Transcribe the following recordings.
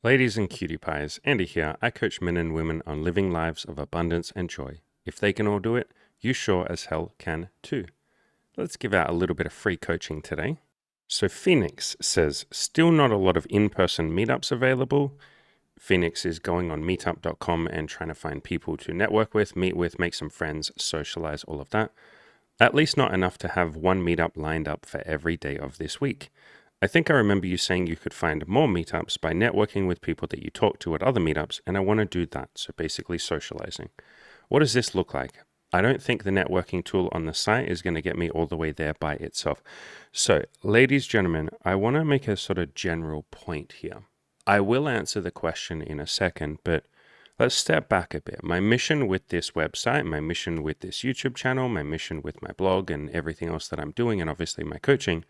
Ladies and cutie pies, Andy here. I coach men and women on living lives of abundance and joy. If they can all do it, you sure as hell can too. Let's give out a little bit of free coaching today. So Phoenix says, still not a lot of in-person meetups available. Phoenix is going on meetup.com and trying to find people to network with, meet with, make some friends, socialize, all of that. At least not enough to have one meetup lined up for every day of this week. I think I remember you saying you could find more meetups by networking with people that you talk to at other meetups, and I want to do that, so basically socializing. What does this look like? I don't think the networking tool on the site is going to get me all the way there by itself. So, ladies, gentlemen, I want to make a sort of general point here. I will answer the question in a second, but let's step back a bit. My mission with this website, my mission with this YouTube channel, my mission with my blog and everything else that I'm doing, and obviously my coaching,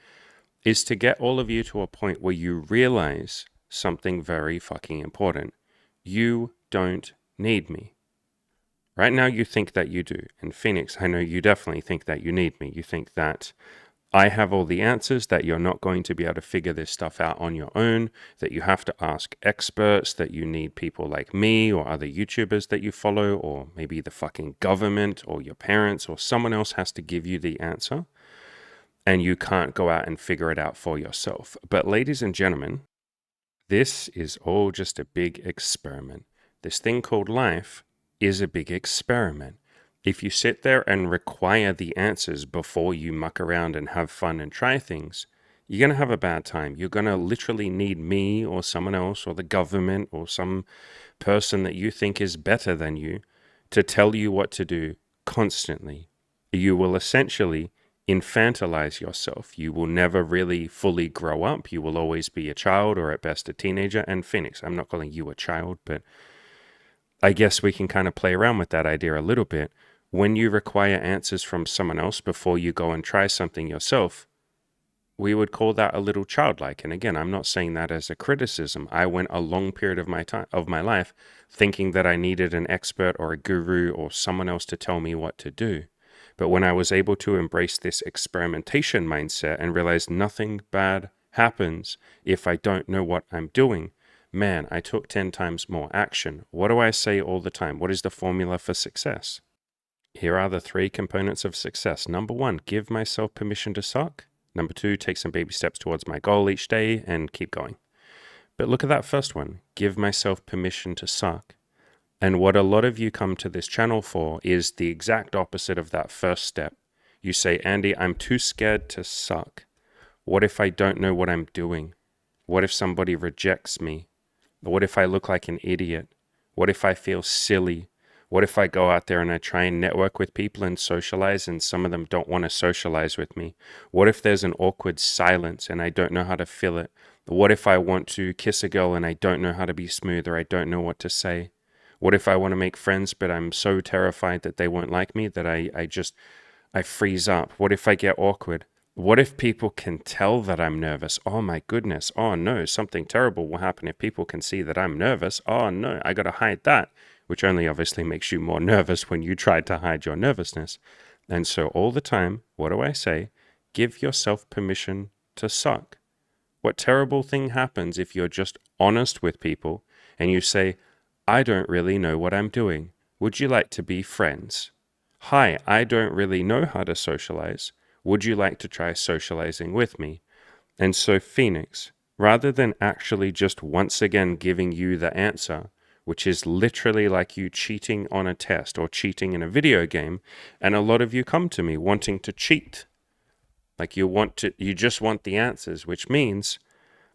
is to get all of you to a point where you realize something very fucking important. You don't need me. Right now you think that you do. And Phoenix, I know you definitely think that you need me. You think that I have all the answers, that you're not going to be able to figure this stuff out on your own, that you have to ask experts, that you need people like me or other YouTubers that you follow, or maybe the fucking government or your parents or someone else has to give you the answer. And you can't go out and figure it out for yourself. But ladies and gentlemen, this is all just a big experiment. This thing called life is a big experiment. If you sit there and require the answers before you muck around and have fun and try things, you're going to have a bad time. You're going to literally need me or someone else or the government or some person that you think is better than you to tell you what to do constantly. You will essentially infantilize yourself. You will never really fully grow up. You will always be a child or at best a teenager. And Phoenix, I'm not calling you a child, but I guess we can kind of play around with that idea a little bit. When you require answers from someone else before you go and try something yourself, we would call that a little childlike. And again, I'm not saying that as a criticism. I went a long period of my life thinking that I needed an expert or a guru or someone else to tell me what to do. But when I was able to embrace this experimentation mindset and realize nothing bad happens if I don't know what I'm doing, man, I took 10 times more action. What do I say all the time? What is the formula for success? Here are the 3 components of success. Number 1, give myself permission to suck. Number 2, take some baby steps towards my goal each day and keep going. But look at that first one, give myself permission to suck. And what a lot of you come to this channel for is the exact opposite of that first step. You say, Andy, I'm too scared to suck. What if I don't know what I'm doing? What if somebody rejects me? What if I look like an idiot? What if I feel silly? What if I go out there and I try and network with people and socialize and some of them don't want to socialize with me? What if there's an awkward silence and I don't know how to fill it? What if I want to kiss a girl and I don't know how to be smooth or I don't know what to say? What if I want to make friends, but I'm so terrified that they won't like me that I freeze up? What if I get awkward? What if people can tell that I'm nervous? Oh my goodness. Oh no, something terrible will happen if people can see that I'm nervous. Oh no, I got to hide that, which only obviously makes you more nervous when you try to hide your nervousness. And so all the time, what do I say? Give yourself permission to suck. What terrible thing happens if you're just honest with people and you say, I don't really know what I'm doing. Would you like to be friends? Hi, I don't really know how to socialize. Would you like to try socializing with me? And so Phoenix, rather than actually just once again giving you the answer, which is literally like you cheating on a test or cheating in a video game, and a lot of you come to me wanting to cheat. Like you just want the answers, which means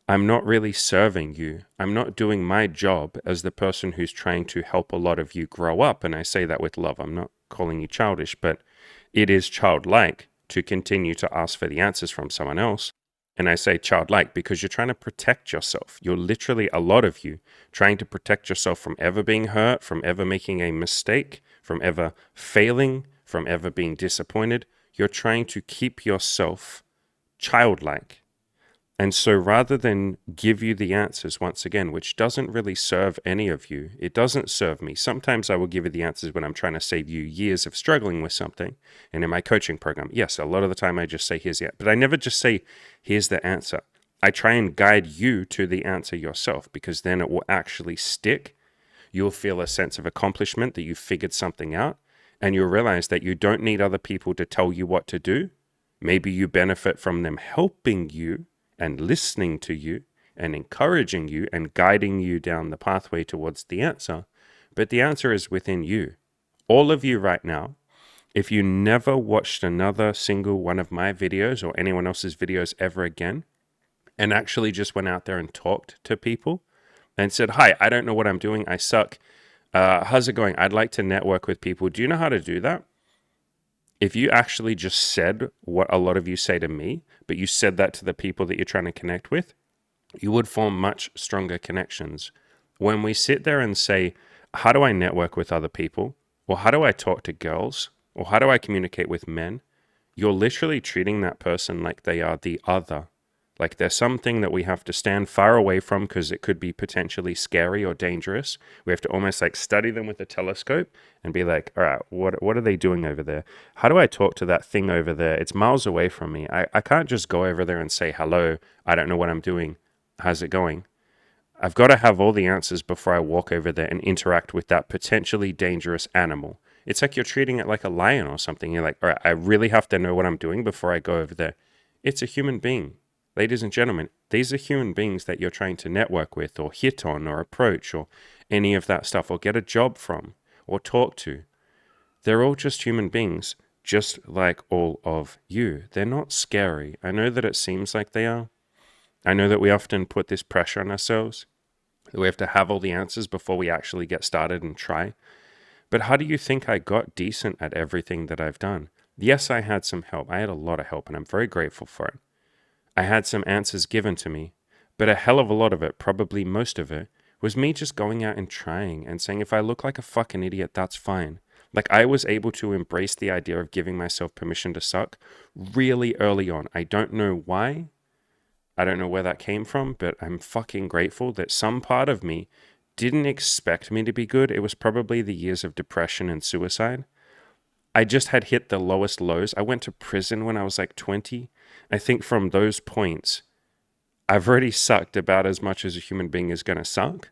I'm not really serving you. I'm not doing my job as the person who's trying to help a lot of you grow up. And I say that with love. I'm not calling you childish, but it is childlike to continue to ask for the answers from someone else. And I say childlike because you're trying to protect yourself. You're literally, a lot of you, trying to protect yourself from ever being hurt, from ever making a mistake, from ever failing, from ever being disappointed. You're trying to keep yourself childlike. And so rather than give you the answers once again, which doesn't really serve any of you, it doesn't serve me. Sometimes I will give you the answers when I'm trying to save you years of struggling with something. And in my coaching program, yes, a lot of the time I just say, here's the answer. But I never just say, here's the answer. I try and guide you to the answer yourself, because then it will actually stick. You'll feel a sense of accomplishment that you figured something out, and you'll realize that you don't need other people to tell you what to do. Maybe you benefit from them helping you and listening to you and encouraging you and guiding you down the pathway towards the answer. But the answer is within you. All of you right now, if you never watched another single one of my videos or anyone else's videos ever again, and actually just went out there and talked to people and said, "Hi, I don't know what I'm doing. I suck. How's it going? I'd like to network with people. Do you know how to do that?" If you actually just said what a lot of you say to me, but you said that to the people that you're trying to connect with, you would form much stronger connections. When we sit there and say, how do I network with other people? Or how do I talk to girls? Or how do I communicate with men? You're literally treating that person like they are the other. Like there's something that we have to stand far away from because it could be potentially scary or dangerous. We have to almost like study them with a telescope and be like, all right, what are they doing over there? How do I talk to that thing over there? It's miles away from me. I can't just go over there and say, hello, I don't know what I'm doing. How's it going? I've got to have all the answers before I walk over there and interact with that potentially dangerous animal. It's like you're treating it like a lion or something. You're like, all right, I really have to know what I'm doing before I go over there. It's a human being. Ladies and gentlemen, these are human beings that you're trying to network with or hit on or approach or any of that stuff or get a job from or talk to. They're all just human beings, just like all of you. They're not scary. I know that it seems like they are. I know that we often put this pressure on ourselves, that we have to have all the answers before we actually get started and try. But how do you think I got decent at everything that I've done? Yes, I had some help. I had a lot of help, and I'm very grateful for it. I had some answers given to me, but a hell of a lot of it, probably most of it, was me just going out and trying and saying, if I look like a fucking idiot, that's fine. Like I was able to embrace the idea of giving myself permission to suck really early on. I don't know why. I don't know where that came from, but I'm fucking grateful that some part of me didn't expect me to be good. It was probably the years of depression and suicide. I just had hit the lowest lows. I went to prison when I was like 20. I think from those points, I've already sucked about as much as a human being is going to suck.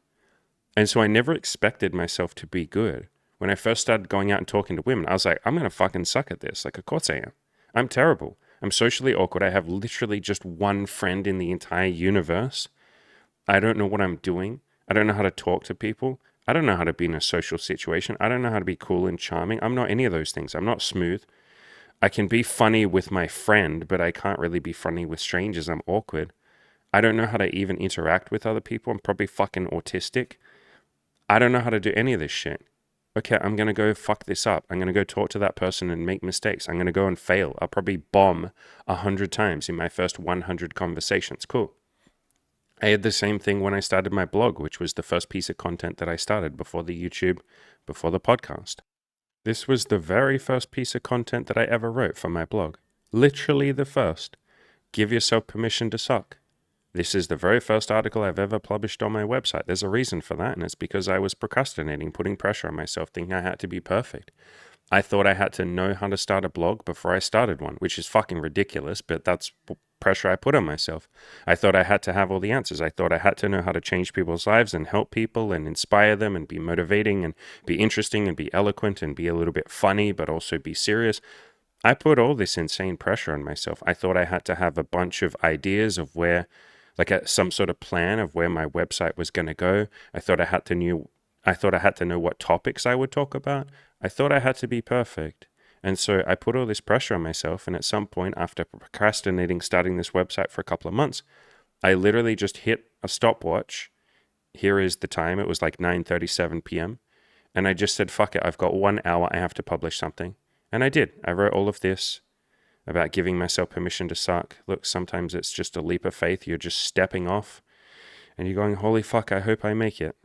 And so I never expected myself to be good. When I first started going out and talking to women, I was like, I'm going to fucking suck at this. Like, of course I am. I'm terrible. I'm socially awkward. I have literally just one friend in the entire universe. I don't know what I'm doing. I don't know how to talk to people. I don't know how to be in a social situation. I don't know how to be cool and charming. I'm not any of those things. I'm not smooth. I can be funny with my friend, but I can't really be funny with strangers. I'm awkward. I don't know how to even interact with other people. I'm probably fucking autistic. I don't know how to do any of this shit. Okay, I'm going to go fuck this up. I'm going to go talk to that person and make mistakes. I'm going to go and fail. I'll probably bomb 100 times in my first 100 conversations. Cool. I had the same thing when I started my blog, which was the first piece of content that I started before the YouTube, before the podcast. This was the very first piece of content that I ever wrote for my blog. Literally the first. Give yourself permission to suck. This is the very first article I've ever published on my website. There's a reason for that, and it's because I was procrastinating, putting pressure on myself, thinking I had to be perfect. I thought I had to know how to start a blog before I started one, which is fucking ridiculous, but that's pressure I put on myself. I thought I had to have all the answers. I thought I had to know how to change people's lives and help people and inspire them and be motivating and be interesting and be eloquent and be a little bit funny, but also be serious. I put all this insane pressure on myself. I thought I had to have a bunch of ideas of where, some sort of plan of where my website was going to go. I thought I had to know what topics I would talk about. I thought I had to be perfect. And so I put all this pressure on myself. And at some point, after procrastinating starting this website for a couple of months, I literally just hit a stopwatch. Here is the time. It was like 9:37 p.m. And I just said, fuck it. I've got 1 hour. I have to publish something. And I did. I wrote all of this about giving myself permission to suck. Look, sometimes it's just a leap of faith. You're just stepping off and you're going, holy fuck, I hope I make it.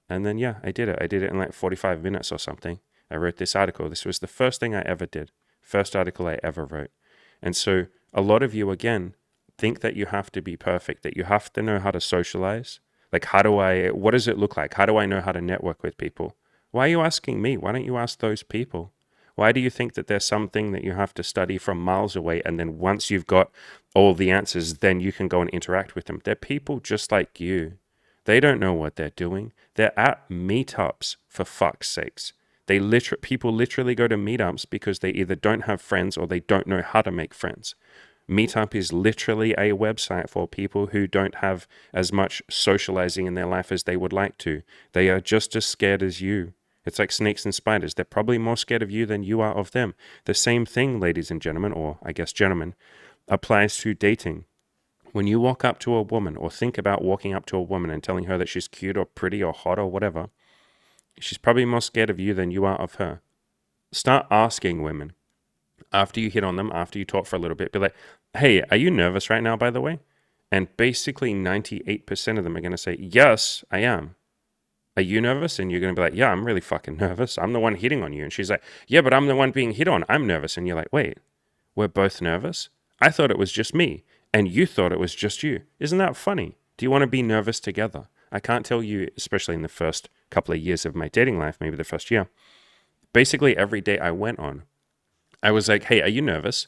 And then, yeah, I did it. I did it in like 45 minutes or something. I wrote this article. This was the first thing I ever did. First article I ever wrote. And so a lot of you, again, think that you have to be perfect, that you have to know how to socialize. Like, what does it look like? How do I know how to network with people? Why are you asking me? Why don't you ask those people? Why do you think that there's something that you have to study from miles away, and then once you've got all the answers, then you can go and interact with them? They're people just like you. They don't know what they're doing. They're at meetups, for fuck's sakes. People literally go to meetups because they either don't have friends or they don't know how to make friends. Meetup is literally a website for people who don't have as much socializing in their life as they would like to. They are just as scared as you. It's like snakes and spiders. They're probably more scared of you than you are of them. The same thing, ladies and gentlemen, or I guess gentlemen, applies to dating. When you walk up to a woman or think about walking up to a woman and telling her that she's cute or pretty or hot or whatever, she's probably more scared of you than you are of her. Start asking women after you hit on them, after you talk for a little bit, be like, hey, are you nervous right now, by the way? And basically 98% of them are going to say, yes, I am. Are you nervous? And you're going to be like, yeah, I'm really fucking nervous. I'm the one hitting on you. And she's like, yeah, but I'm the one being hit on. I'm nervous. And you're like, wait, we're both nervous? I thought it was just me. And you thought it was just you. Isn't that funny? Do you want to be nervous together? I can't tell you, especially in the first couple of years of my dating life, maybe the first year, basically every day I went on, I was like, hey, are you nervous?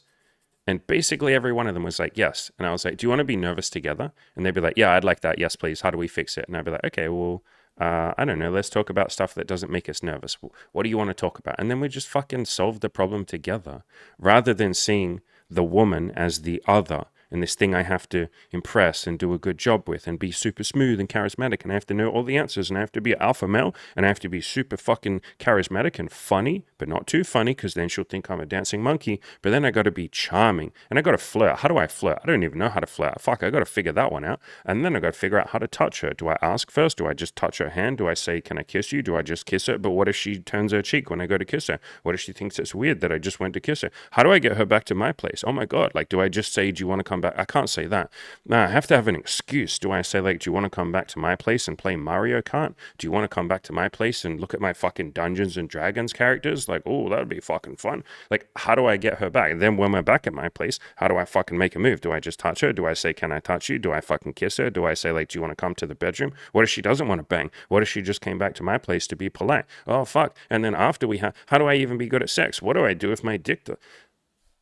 And basically every one of them was like, yes. And I was like, do you want to be nervous together? And they'd be like, yeah, I'd like that. Yes, please. How do we fix it? And I'd be like, okay, well, I don't know. Let's talk about stuff that doesn't make us nervous. What do you want to talk about? And then we just fucking solve the problem together rather than seeing the woman as the other and this thing I have to impress and do a good job with and be super smooth and charismatic, and I have to know all the answers, and I have to be an alpha male, and I have to be super fucking charismatic and funny, but not too funny because then she'll think I'm a dancing monkey. But then I got to be charming and I got to flirt. How do I flirt? I don't even know how to flirt. Fuck, I got to figure that one out. And then I got to figure out how to touch her. Do I ask first? Do I just touch her hand? Do I say, can I kiss you? Do I just kiss her? But what if she turns her cheek when I go to kiss her? What if she thinks it's weird that I just went to kiss her? How do I get her back to my place? Oh my God. Like, do I just say, do you want to come back? I can't say that. Nah, I have to have an excuse. Do I say, like, do you want to come back to my place and play Mario Kart? Do you want to come back to my place and look at my fucking Dungeons and Dragons characters? Like, oh, that'd be fucking fun. Like, how do I get her back? And then when we're back at my place, how do I fucking make a move? Do I just touch her? Do I say, can I touch you? Do I fucking kiss her? Do I say, like, do you want to come to the bedroom? What if she doesn't want to bang? What if she just came back to my place to be polite? Oh, fuck. And then after how do I even be good at sex? What do I do if my dick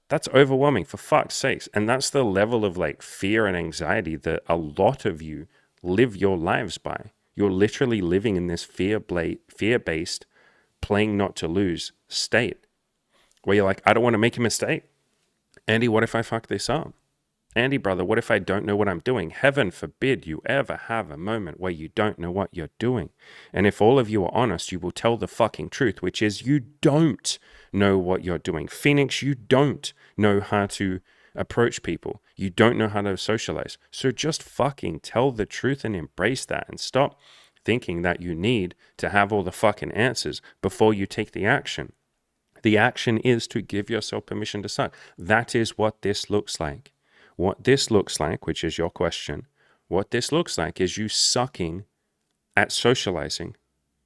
That's overwhelming, for fuck's sakes. And that's the level of like fear and anxiety that a lot of you live your lives by. You're literally living in this fear-based, playing not to lose state where you're like, I don't want to make a mistake. Andy, what if I fuck this up? Andy, brother, what if I don't know what I'm doing? Heaven forbid you ever have a moment where you don't know what you're doing. And if all of you are honest, you will tell the fucking truth, which is you don't know what you're doing. Phoenix, you don't know how to approach people. You don't know how to socialize. So just fucking tell the truth and embrace that, and stop thinking that you need to have all the fucking answers before you take the action. The action is to give yourself permission to suck. That is what this looks like. What this looks like, which is your question, what this looks like is you sucking at socializing.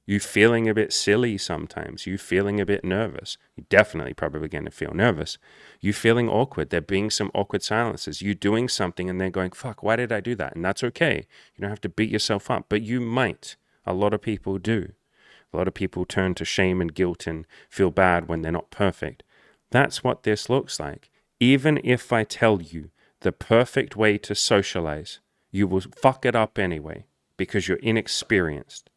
You feeling a bit silly sometimes. You feeling a bit nervous. You're definitely probably going to feel nervous. You feeling awkward. There being some awkward silences. You doing something and then going, fuck, why did I do that? And that's okay. You don't have to beat yourself up, but you might. A lot of people do. A lot of people turn to shame and guilt and feel bad when they're not perfect. That's what this looks like. Even if I tell you the perfect way to socialize, you will fuck it up anyway because you're inexperienced.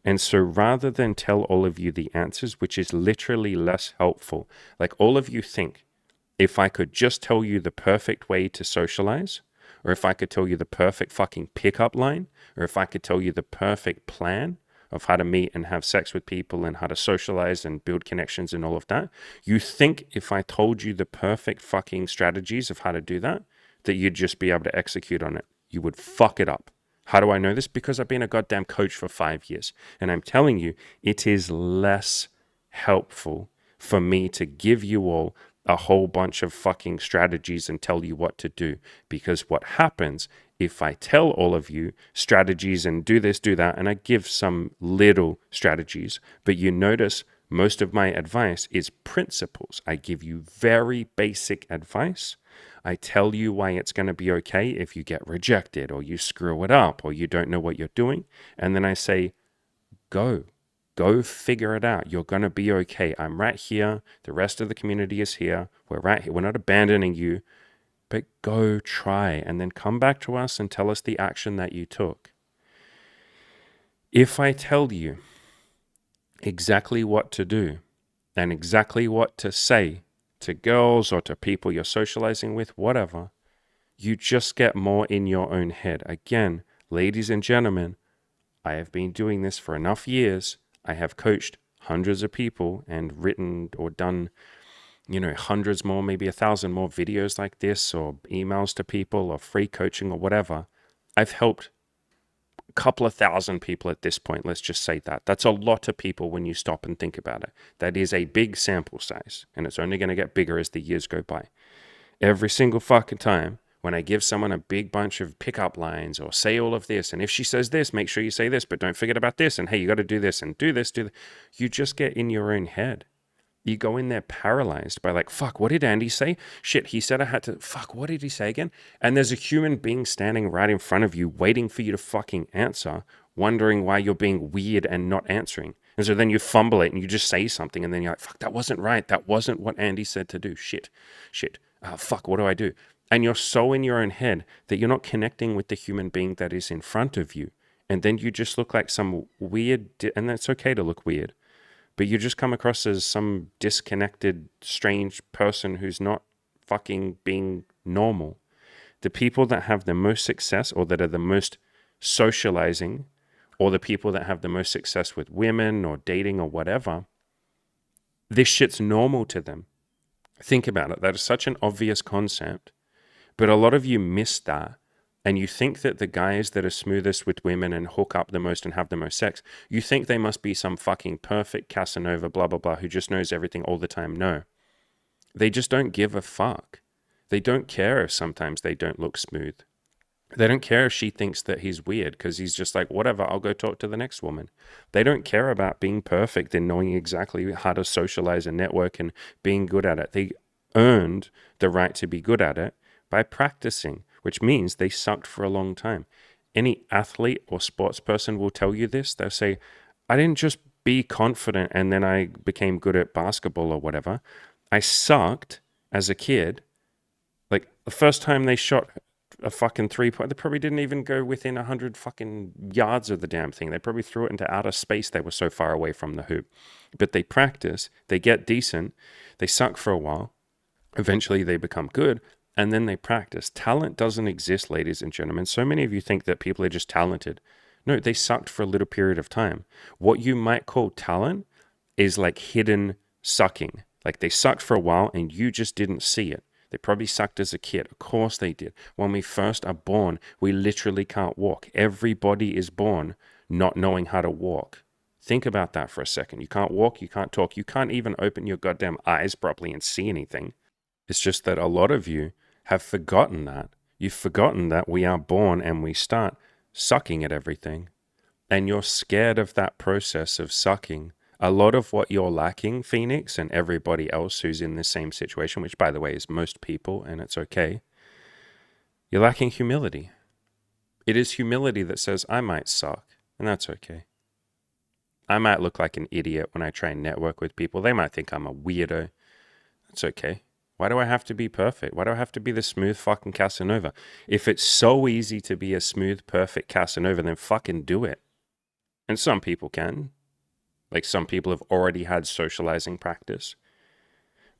And so rather than tell all of you the answers, which is literally less helpful, like all of you think, if I could just tell you the perfect way to socialize, or if I could tell you the perfect fucking pickup line, or if I could tell you the perfect plan of how to meet and have sex with people and how to socialize and build connections and all of that, you think if I told you the perfect fucking strategies of how to do that, that you'd just be able to execute on it. You would fuck it up. How do I know this? Because I've been a goddamn coach for 5 years. And I'm telling you, it is less helpful for me to give you all a whole bunch of fucking strategies and tell you what to do. Because what happens if I tell all of you strategies and do this, do that, and I give some little strategies, but you notice most of my advice is principles. I give you very basic advice. I tell you why it's going to be okay if you get rejected or you screw it up or you don't know what you're doing. And then I say, go. Go figure it out. You're going to be okay. I'm right here. The rest of the community is here. We're right here. We're not abandoning you, but go try and then come back to us and tell us the action that you took. If I tell you exactly what to do and exactly what to say to girls or to people you're socializing with, whatever, you just get more in your own head. Again, ladies and gentlemen, I have been doing this for enough years. I have coached hundreds of people and written or done, hundreds more, maybe 1,000 more videos like this, or emails to people, or free coaching, or whatever. I've helped a couple of thousand people at this point. Let's just say that. That's a lot of people when you stop and think about it. That is a big sample size, and it's only going to get bigger as the years go by. Every single fucking time when I give someone a big bunch of pickup lines or say all of this, and if she says this, make sure you say this, but don't forget about this, and hey, you got to do this and do this, you just get in your own head. You go in there paralyzed by like, fuck, what did Andy say? Shit, he said I had to, fuck, what did he say again? And there's a human being standing right in front of you waiting for you to fucking answer, wondering why you're being weird and not answering. And so then you fumble it and you just say something, and then you're like, fuck, that wasn't right. That wasn't what Andy said to do. Shit. Fuck, what do I do? And you're so in your own head that you're not connecting with the human being that is in front of you. And then you just look like some weird, and that's okay to look weird, but you just come across as some disconnected, strange person who's not fucking being normal. The people that have the most success, or that are the most socializing, or the people that have the most success with women or dating or whatever, this shit's normal to them. Think about it. That is such an obvious concept. But a lot of you miss that, and you think that the guys that are smoothest with women and hook up the most and have the most sex, you think they must be some fucking perfect Casanova, blah, blah, blah, who just knows everything all the time. No. They just don't give a fuck. They don't care if sometimes they don't look smooth. They don't care if she thinks that he's weird, because he's just like, whatever, I'll go talk to the next woman. They don't care about being perfect and knowing exactly how to socialize and network and being good at it. They earned the right to be good at it by practicing, which means they sucked for a long time. Any athlete or sports person will tell you this. They'll say, I didn't just be confident and then I became good at basketball or whatever. I sucked as a kid. Like the first time they shot a fucking 3-point, they probably didn't even go within 100 fucking yards of the damn thing. They probably threw it into outer space. They were so far away from the hoop. But they practice, they get decent, they suck for a while. Eventually they become good. And then they practice. Talent doesn't exist, ladies and gentlemen. So many of you think that people are just talented. No, they sucked for a little period of time. What you might call talent is like hidden sucking. Like they sucked for a while and you just didn't see it. They probably sucked as a kid. Of course they did. When we first are born, we literally can't walk. Everybody is born not knowing how to walk. Think about that for a second. You can't walk, you can't talk, you can't even open your goddamn eyes properly and see anything. It's just that a lot of you have forgotten that. You've forgotten that we are born and we start sucking at everything. And you're scared of that process of sucking. A lot of what you're lacking, Phoenix, and everybody else who's in the same situation, which by the way is most people, and it's okay, you're lacking humility. It is humility that says, I might suck, and that's okay. I might look like an idiot when I try and network with people. They might think I'm a weirdo. That's okay. Why do I have to be perfect? Why do I have to be the smooth fucking Casanova? If it's so easy to be a smooth, perfect Casanova, then fucking do it. And some people can. Like some people have already had socializing practice.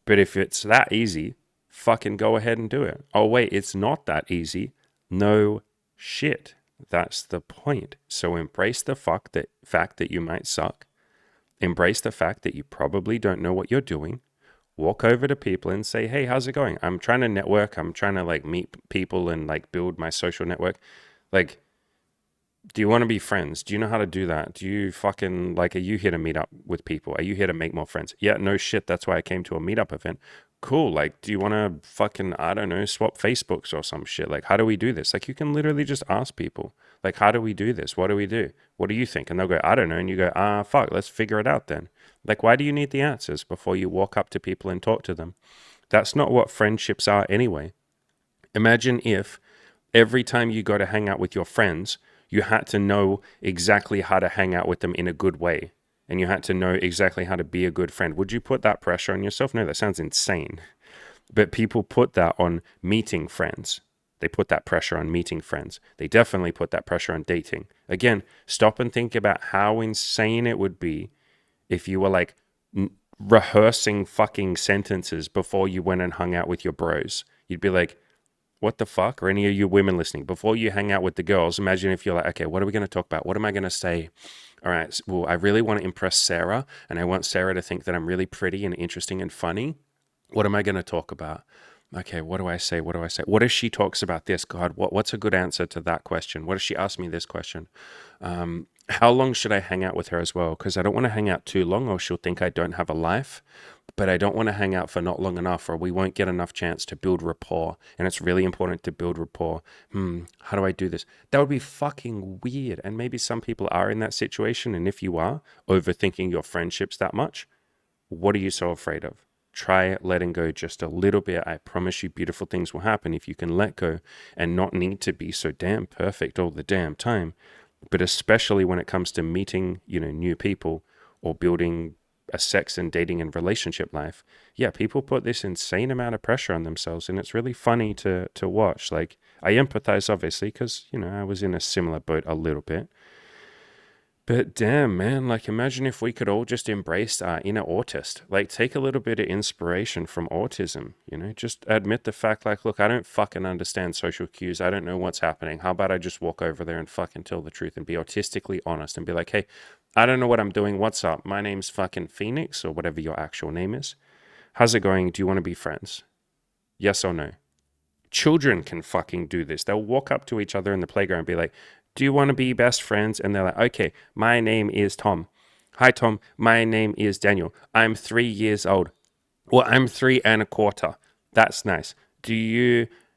But if it's that easy, fucking go ahead and do it. Oh wait, it's not that easy. No shit. That's the point. So embrace the fact that you might suck. Embrace the fact that you probably don't know what you're doing. Walk over to people and say, hey, how's it going? I'm trying to network. I'm trying to like meet people and like build my social network. Like, do you want to be friends? Do you know how to do that? Do you fucking like, are you here to meet up with people? Are you here to make more friends? Yeah, no shit. That's why I came to a meetup event. Cool. Like, do you want to fucking, I don't know, swap Facebooks or some shit? Like, how do we do this? Like, you can literally just ask people, like, how do we do this? What do we do? What do you think? And they'll go, I don't know. And you go, fuck, let's figure it out then. Like, why do you need the answers before you walk up to people and talk to them? That's not what friendships are anyway. Imagine if every time you go to hang out with your friends, you had to know exactly how to hang out with them in a good way. and you had to know exactly how to be a good friend, would you put that pressure on yourself? No, that sounds insane. But people put that on meeting friends. They put that pressure on meeting friends. They definitely put that pressure on dating. Again, stop and think about how insane it would be if you were like rehearsing fucking sentences before you went and hung out with your bros. You'd be like, what the fuck? Or any of you women listening, before you hang out with the girls, imagine if you're like, okay, what are we going to talk about? What am I going to say? All right, well, I really want to impress Sarah, and I want Sarah to think that I'm really pretty and interesting and funny. What am I going to talk about? Okay, what do I say? What do I say? What if she talks about this? God, what's a good answer to that question? What if she asks me this question? How long should I hang out with her as well? Because I don't want to hang out too long or she'll think I don't have a life. But I don't want to hang out for not long enough or we won't get enough chance to build rapport. And it's really important to build rapport. How do I do this? That would be fucking weird. And maybe some people are in that situation. And if you are overthinking your friendships that much, what are you so afraid of? Try letting go just a little bit. I promise you beautiful things will happen if you can let go and not need to be so damn perfect all the damn time. But especially when it comes to meeting, new people or building a sex and dating and relationship life, yeah, people put this insane amount of pressure on themselves, and it's really funny to watch. Like, I empathize, obviously, because, I was in a similar boat a little bit. But damn, man, like imagine if we could all just embrace our inner autist, like take a little bit of inspiration from autism, just admit the fact, like, look, I don't fucking understand social cues. I don't know what's happening. How about I just walk over there and fucking tell the truth and be autistically honest and be like, hey, I don't know what I'm doing. What's up? My name's fucking Phoenix or whatever your actual name is. How's it going? Do you want to be friends? Yes or no? Children can fucking do this. They'll walk up to each other in the playground and be like, do you want to be best friends? And they're like, okay, my name is Tom. Hi, Tom. My name is Daniel. I'm 3 years old. Well, I'm 3 1/4. That's nice.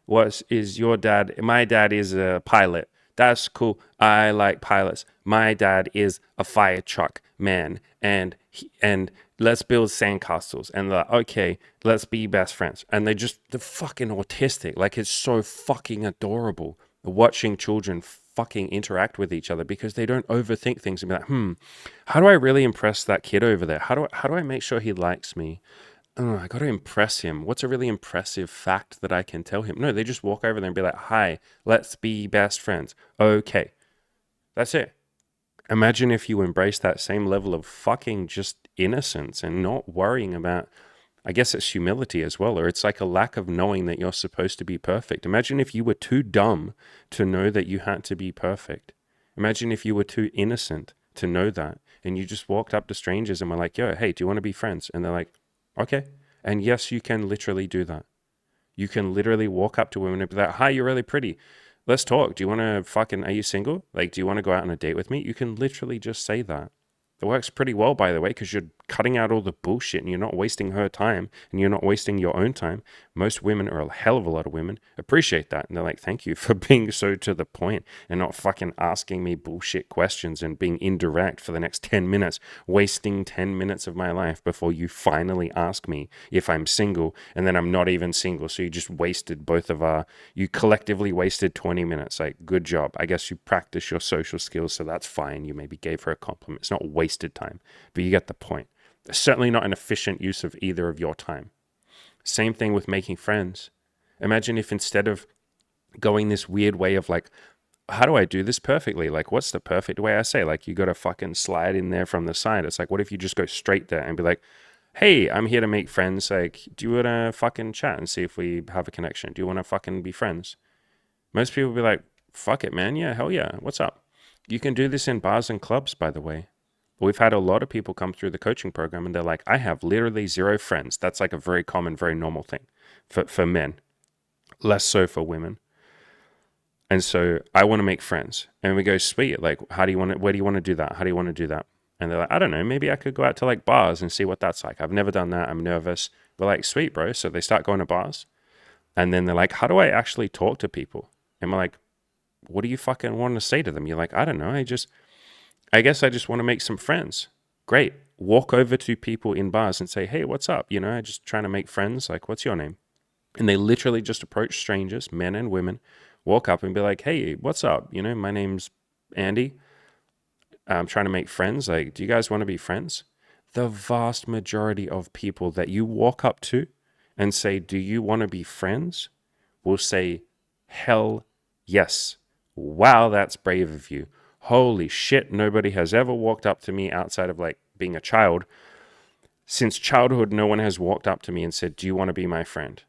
What is your dad? My dad is a pilot. That's cool. I like pilots. My dad is a fire truck man, and let's build sandcastles. And they're like, okay, let's be best friends. And they're fucking autistic. Like, it's so fucking adorable watching children fucking interact with each other because they don't overthink things and be like, how do I really impress that kid over there? How do I make sure he likes me? Oh, I got to impress him. What's a really impressive fact that I can tell him? No, they just walk over there and be like, hi, let's be best friends. Okay, that's it. Imagine if you embrace that same level of fucking just innocence and not worrying about, I guess it's humility as well, or it's like a lack of knowing that you're supposed to be perfect. Imagine if you were too dumb to know that you had to be perfect. Imagine if you were too innocent to know that and you just walked up to strangers and were like, yo, hey, do you want to be friends? And they're like, okay. And yes, you can literally do that. You can literally walk up to women and be like, hi, you're really pretty. Let's talk. Do you want to are you single? Like, do you want to go out on a date with me? You can literally just say that. It works pretty well, by the way, because you're cutting out all the bullshit and you're not wasting her time and you're not wasting your own time. Most women, or a hell of a lot of women, appreciate that. And they're like, thank you for being so to the point and not fucking asking me bullshit questions and being indirect for the next 10 minutes, wasting 10 minutes of my life before you finally ask me if I'm single. And then I'm not even single. So you just wasted you collectively wasted 20 minutes. Like, good job. I guess you practice your social skills, so that's fine. You maybe gave her a compliment. It's not wasted time, but you get the point. Certainly not an efficient use of either of your time. Same thing with making friends. Imagine if instead of going this weird way of like, how do I do this perfectly? Like, what's the perfect way? I say, like, you got to fucking slide in there from the side. It's like, what if you just go straight there and be like, hey, I'm here to make friends. Like, do you want to fucking chat and see if we have a connection? Do you want to fucking be friends? Most people will be like, fuck it, man. Yeah, hell yeah. What's up? You can do this in bars and clubs, by the way. We've had a lot of people come through the coaching program and they're like, I have literally 0 friends. That's like a very common, very normal thing for men, less so for women. And so I want to make friends. And we go, sweet. Like, where do you want to do that? How do you want to do that? And they're like, I don't know. Maybe I could go out to like bars and see what that's like. I've never done that. I'm nervous. We're like, sweet, bro. So they start going to bars. And then they're like, how do I actually talk to people? And we're like, what do you fucking want to say to them? You're like, I don't know. I guess I just want to make some friends. Great. Walk over to people in bars and say, hey, what's up? I'm just trying to make friends. Like, what's your name? And they literally just approach strangers, men and women, walk up and be like, hey, what's up? My name's Andy. trying to make friends. Like, do you guys want to be friends? The vast majority of people that you walk up to and say, do you want to be friends? Will say, hell yes. Wow, that's brave of you. Holy shit, nobody has ever walked up to me outside of like being a child. Since childhood, no one has walked up to me and said, do you want to be my friend?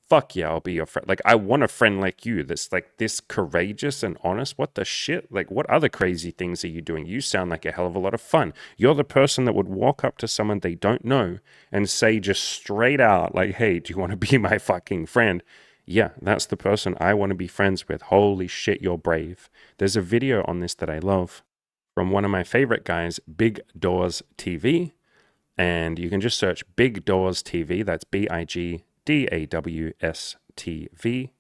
Fuck yeah, I'll be your friend. Like, I want a friend like you that's like this courageous and honest. What the shit? Like, what other crazy things are you doing? You sound like a hell of a lot of fun. You're the person that would walk up to someone they don't know and say just straight out, like, hey, do you want to be my fucking friend? Yeah, that's the person I want to be friends with. Holy shit, you're brave. There's a video on this that I love from one of my favorite guys, Big Doors TV. And you can just search Big Doors TV. That's BIGDAWS TV.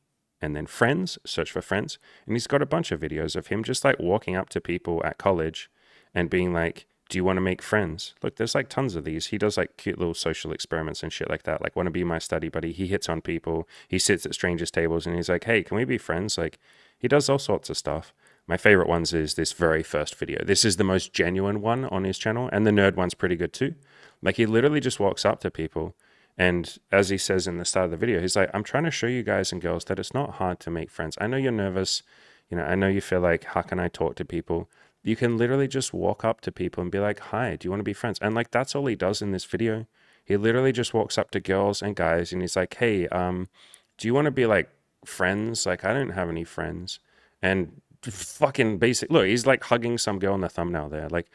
And then Friends, search for Friends. And he's got a bunch of videos of him just like walking up to people at college and being like, do you want to make friends? Look, there's like tons of these. He does like cute little social experiments and shit like that. Like, want to be my study buddy? He hits on people. He sits at strangers' tables and he's like, hey, can we be friends? Like, he does all sorts of stuff. My favorite ones is this very first video. This is the most genuine one on his channel. And the nerd one's pretty good too. Like, he literally just walks up to people. And as he says in the start of the video, he's like, I'm trying to show you guys and girls that it's not hard to make friends. I know you're nervous. You know, I know you feel like, how can I talk to people? You can literally just walk up to people and be like, hi, do you want to be friends? And like, that's all he does in this video. He literally just walks up to girls and guys and he's like, hey, do you want to be like friends? Like, I don't have any friends. And fucking basic, look, he's like hugging some girl in the thumbnail there. Like,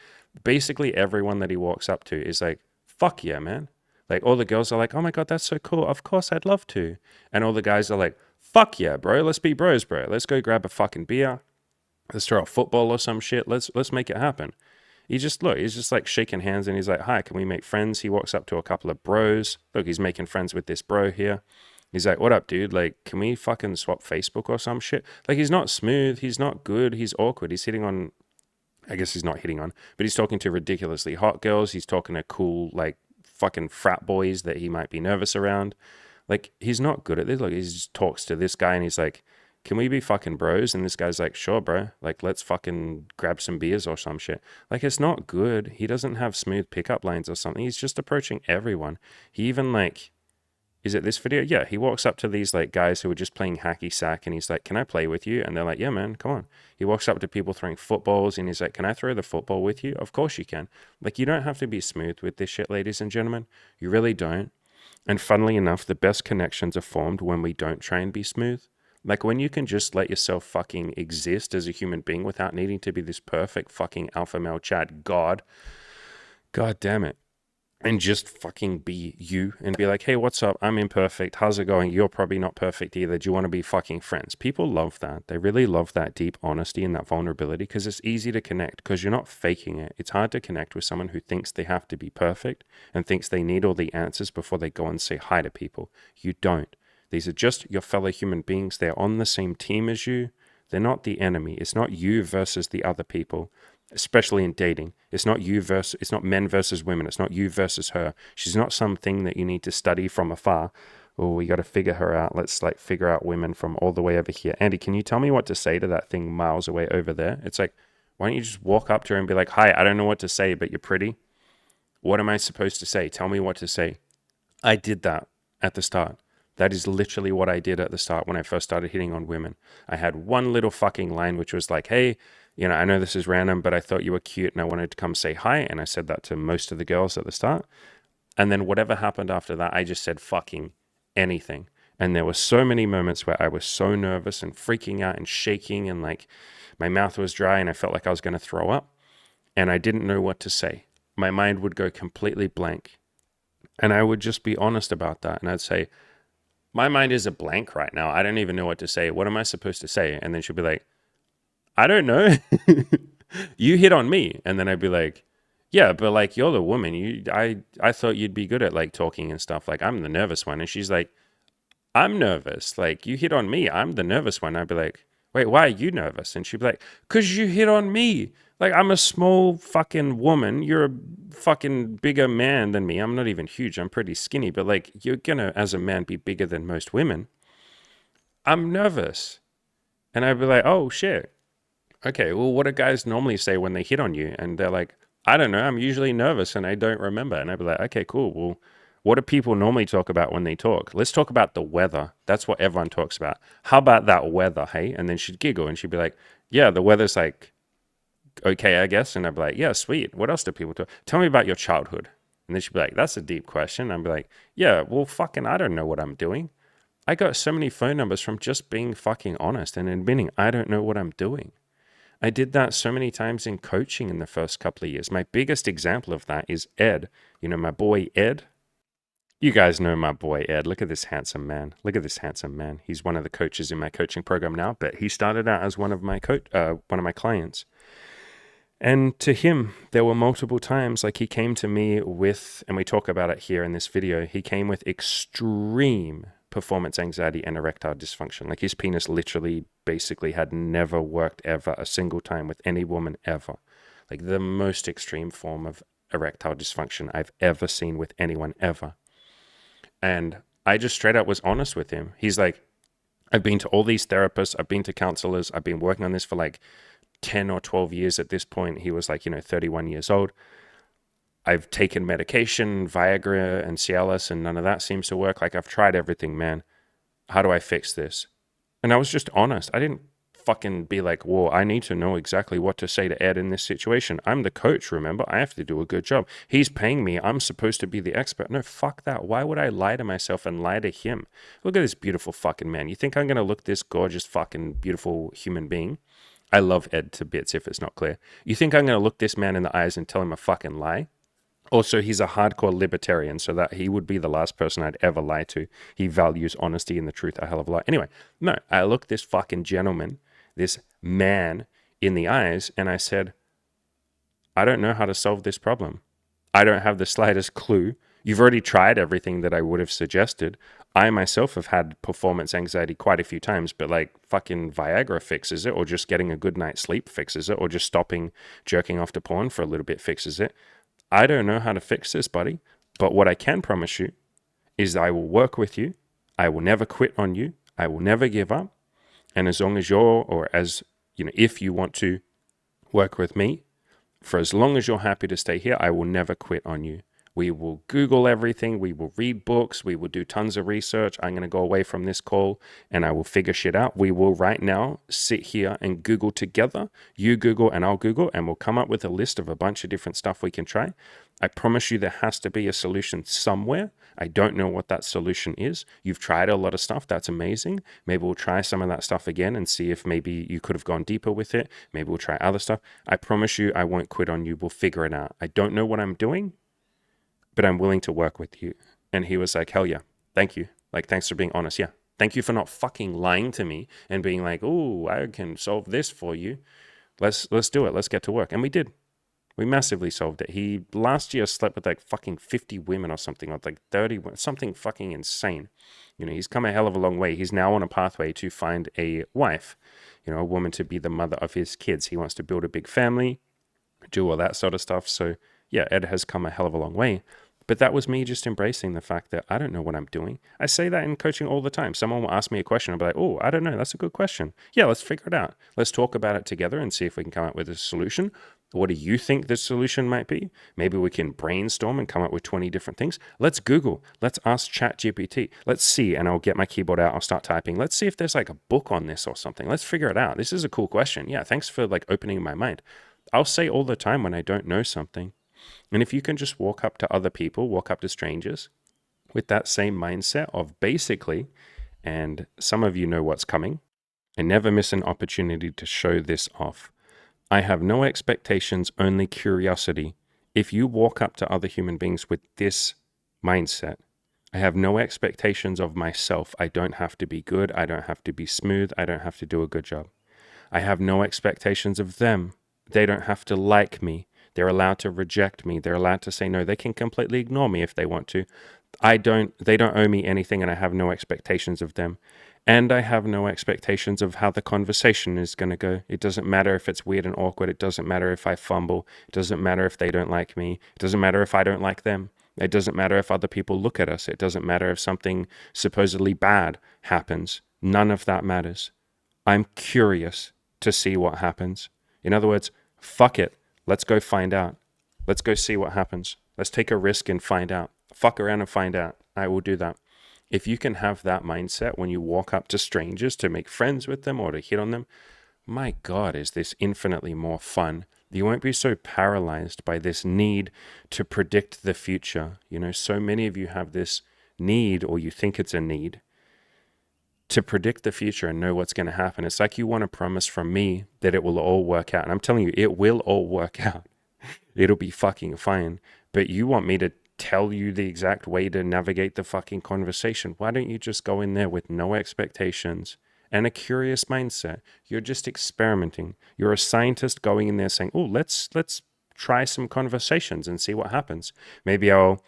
basically everyone that he walks up to is like, fuck yeah, man. Like, all the girls are like, oh my God, that's so cool. Of course, I'd love to. And all the guys are like, fuck yeah, bro. Let's be bros, bro. Let's go grab a fucking beer. Let's throw a football or some shit. Let's make it happen. He's just like shaking hands and he's like, hi, can we make friends? He walks up to a couple of bros. Look, he's making friends with this bro here. He's like, what up, dude? Like, can we fucking swap Facebook or some shit? Like, he's not smooth. He's not good. He's awkward. He's hitting on, I guess he's not hitting on, but he's talking to ridiculously hot girls. He's talking to cool, like, fucking frat boys that he might be nervous around. Like, he's not good at this. Like, he just talks to this guy and he's like, can we be fucking bros? And this guy's like, sure, bro. Like, let's fucking grab some beers or some shit. Like, it's not good. He doesn't have smooth pickup lines or something. He's just approaching everyone. He even like, is it this video? Yeah, he walks up to these like guys who are just playing hacky sack and he's like, can I play with you? And they're like, yeah, man, come on. He walks up to people throwing footballs and he's like, can I throw the football with you? Of course you can. Like, you don't have to be smooth with this shit, ladies and gentlemen. You really don't. And funnily enough, the best connections are formed when we don't try and be smooth. Like, when you can just let yourself fucking exist as a human being without needing to be this perfect fucking alpha male Chad god. God damn it. And just fucking be you and be like, hey, what's up? I'm imperfect. How's it going? You're probably not perfect either. Do you want to be fucking friends? People love that. They really love that deep honesty and that vulnerability because it's easy to connect because you're not faking it. It's hard to connect with someone who thinks they have to be perfect and thinks they need all the answers before they go and say hi to people. You don't. These are just your fellow human beings. They're on the same team as you. They're not the enemy. It's not you versus the other people. Especially in dating, it's not men versus women. It's not you versus her. She's not something that you need to study from afar. Oh, we got to figure her out. Let's like figure out women from all the way over here. Andy, can you tell me what to say to that thing miles away over there? It's like, why don't you just walk up to her and be like, hi, I don't know what to say, but you're pretty. What am I supposed to say? Tell me what to say. I did that at the start. That is literally what I did at the start when I first started hitting on women. I had one little fucking line, which was like, hey, you know, I know this is random, but I thought you were cute and I wanted to come say hi. And I said that to most of the girls at the start. And then whatever happened after that, I just said fucking anything. And there were so many moments where I was so nervous and freaking out and shaking and like my mouth was dry and I felt like I was going to throw up and I didn't know what to say. My mind would go completely blank. And I would just be honest about that. And I'd say, my mind is a blank right now. I don't even know what to say. What am I supposed to say? And then she'll be like, I don't know. You hit on me. And then I'd be like, yeah, but like, you're the woman. I thought you'd be good at like talking and stuff. Like, I'm the nervous one. And she's like, I'm nervous. Like, you hit on me. I'm the nervous one. I'd be like, wait, why are you nervous? And she'd be like, because you hit on me. Like, I'm a small fucking woman. You're a fucking bigger man than me. I'm not even huge. I'm pretty skinny. But like, you're gonna, as a man, be bigger than most women. I'm nervous. And I'd be like, oh shit. Okay, well, what do guys normally say when they hit on you? And they're like, I don't know, I'm usually nervous and I don't remember. And I'd be like, okay, cool. Well, what do people normally talk about when they talk? Let's talk about the weather. That's what everyone talks about. How about that weather, hey? And then she'd giggle and she'd be like, yeah, the weather's like, okay, I guess. And I'd be like, yeah, sweet. What else do people talk? Tell me about your childhood. And then she'd be like, that's a deep question. I'd be like, yeah, well, fucking, I don't know what I'm doing. I got so many phone numbers from just being fucking honest and admitting I don't know what I'm doing. I did that so many times in coaching in the first couple of years. My biggest example of that is Ed. You know, my boy Ed. You guys know my boy Ed. Look at this handsome man. Look at this handsome man. He's one of the coaches in my coaching program now, but he started out as one of my clients. And to him, there were multiple times, like he came to me with, and we talk about it here in this video, he came with extreme performance anxiety and erectile dysfunction. Like his penis literally basically had never worked ever a single time with any woman ever. Like the most extreme form of erectile dysfunction I've ever seen with anyone ever. And I just straight up was honest with him. He's like, I've been to all these therapists, I've been to counselors, I've been working on this for like 10 or 12 years at this point. He was like, 31 years old. I've taken medication, Viagra and Cialis, and none of that seems to work. Like, I've tried everything, man. How do I fix this? And I was just honest. I didn't fucking be like, whoa, I need to know exactly what to say to Ed in this situation. I'm the coach, remember? I have to do a good job. He's paying me. I'm supposed to be the expert. No, fuck that. Why would I lie to myself and lie to him? Look at this beautiful fucking man. You think I'm going to look this gorgeous fucking beautiful human being? I love Ed to bits if it's not clear. You think I'm going to look this man in the eyes and tell him a fucking lie? Also, he's a hardcore libertarian, so that he would be the last person I'd ever lie to. He values honesty and the truth a hell of a lot. Anyway, no, I looked this fucking gentleman, this man, in the eyes, and I said, I don't know how to solve this problem. I don't have the slightest clue. You've already tried everything that I would have suggested. I myself have had performance anxiety quite a few times, but like fucking Viagra fixes it, or just getting a good night's sleep fixes it, or just stopping jerking off to porn for a little bit fixes it. I don't know how to fix this, buddy, but what I can promise you is I will work with you. I will never quit on you. I will never give up. And as long as if you want to work with me, for as long as you're happy to stay here, I will never quit on you. We will Google everything. We will read books. We will do tons of research. I'm going to go away from this call and I will figure shit out. We will right now sit here and Google together. You Google and I'll Google, and we'll come up with a list of a bunch of different stuff we can try. I promise you there has to be a solution somewhere. I don't know what that solution is. You've tried a lot of stuff. That's amazing. Maybe we'll try some of that stuff again and see if maybe you could have gone deeper with it. Maybe we'll try other stuff. I promise you I won't quit on you. We'll figure it out. I don't know what I'm doing, but I'm willing to work with you. And he was like, hell yeah, thank you. Like, thanks for being honest. Yeah. Thank you for not fucking lying to me and being like, oh, I can solve this for you. Let's do it. Let's get to work. And we did. We massively solved it. He last year slept with like fucking 50 women or something, or like 30, something fucking insane. He's come a hell of a long way. He's now on a pathway to find a wife, a woman to be the mother of his kids. He wants to build a big family, do all that sort of stuff. So yeah, Ed has come a hell of a long way. But that was me just embracing the fact that I don't know what I'm doing. I say that in coaching all the time. Someone will ask me a question. I'll be like, oh, I don't know. That's a good question. Yeah, let's figure it out. Let's talk about it together and see if we can come up with a solution. What do you think the solution might be? Maybe we can brainstorm and come up with 20 different things. Let's Google. Let's ask ChatGPT. Let's see. And I'll get my keyboard out. I'll start typing. Let's see if there's like a book on this or something. Let's figure it out. This is a cool question. Yeah, thanks for like opening my mind. I'll say all the time when I don't know something. And if you can just walk up to other people, walk up to strangers with that same mindset of basically, and some of you know what's coming, I never miss an opportunity to show this off. I have no expectations, only curiosity. If you walk up to other human beings with this mindset, I have no expectations of myself. I don't have to be good. I don't have to be smooth. I don't have to do a good job. I have no expectations of them. They don't have to like me. They're allowed to reject me. They're allowed to say no. They can completely ignore me if they want to. They don't owe me anything, and I have no expectations of them. And I have no expectations of how the conversation is going to go. It doesn't matter if it's weird and awkward. It doesn't matter if I fumble. It doesn't matter if they don't like me. It doesn't matter if I don't like them. It doesn't matter if other people look at us. It doesn't matter if something supposedly bad happens. None of that matters. I'm curious to see what happens. In other words, fuck it. Let's go find out. Let's go see what happens. Let's take a risk and find out. Fuck around and find out. I will do that. If you can have that mindset when you walk up to strangers to make friends with them or to hit on them, my God, is this infinitely more fun. You won't be so paralyzed by this need to predict the future. You know, so many of you have this need, or you think it's a need, to predict the future and know what's going to happen. It's like you want a promise from me that it will all work out. And I'm telling you, it will all work out. It'll be fucking fine. But you want me to tell you the exact way to navigate the fucking conversation. Why don't you just go in there with no expectations and a curious mindset? You're just experimenting. You're a scientist going in there saying, oh, let's try some conversations and see what happens. Maybe I'll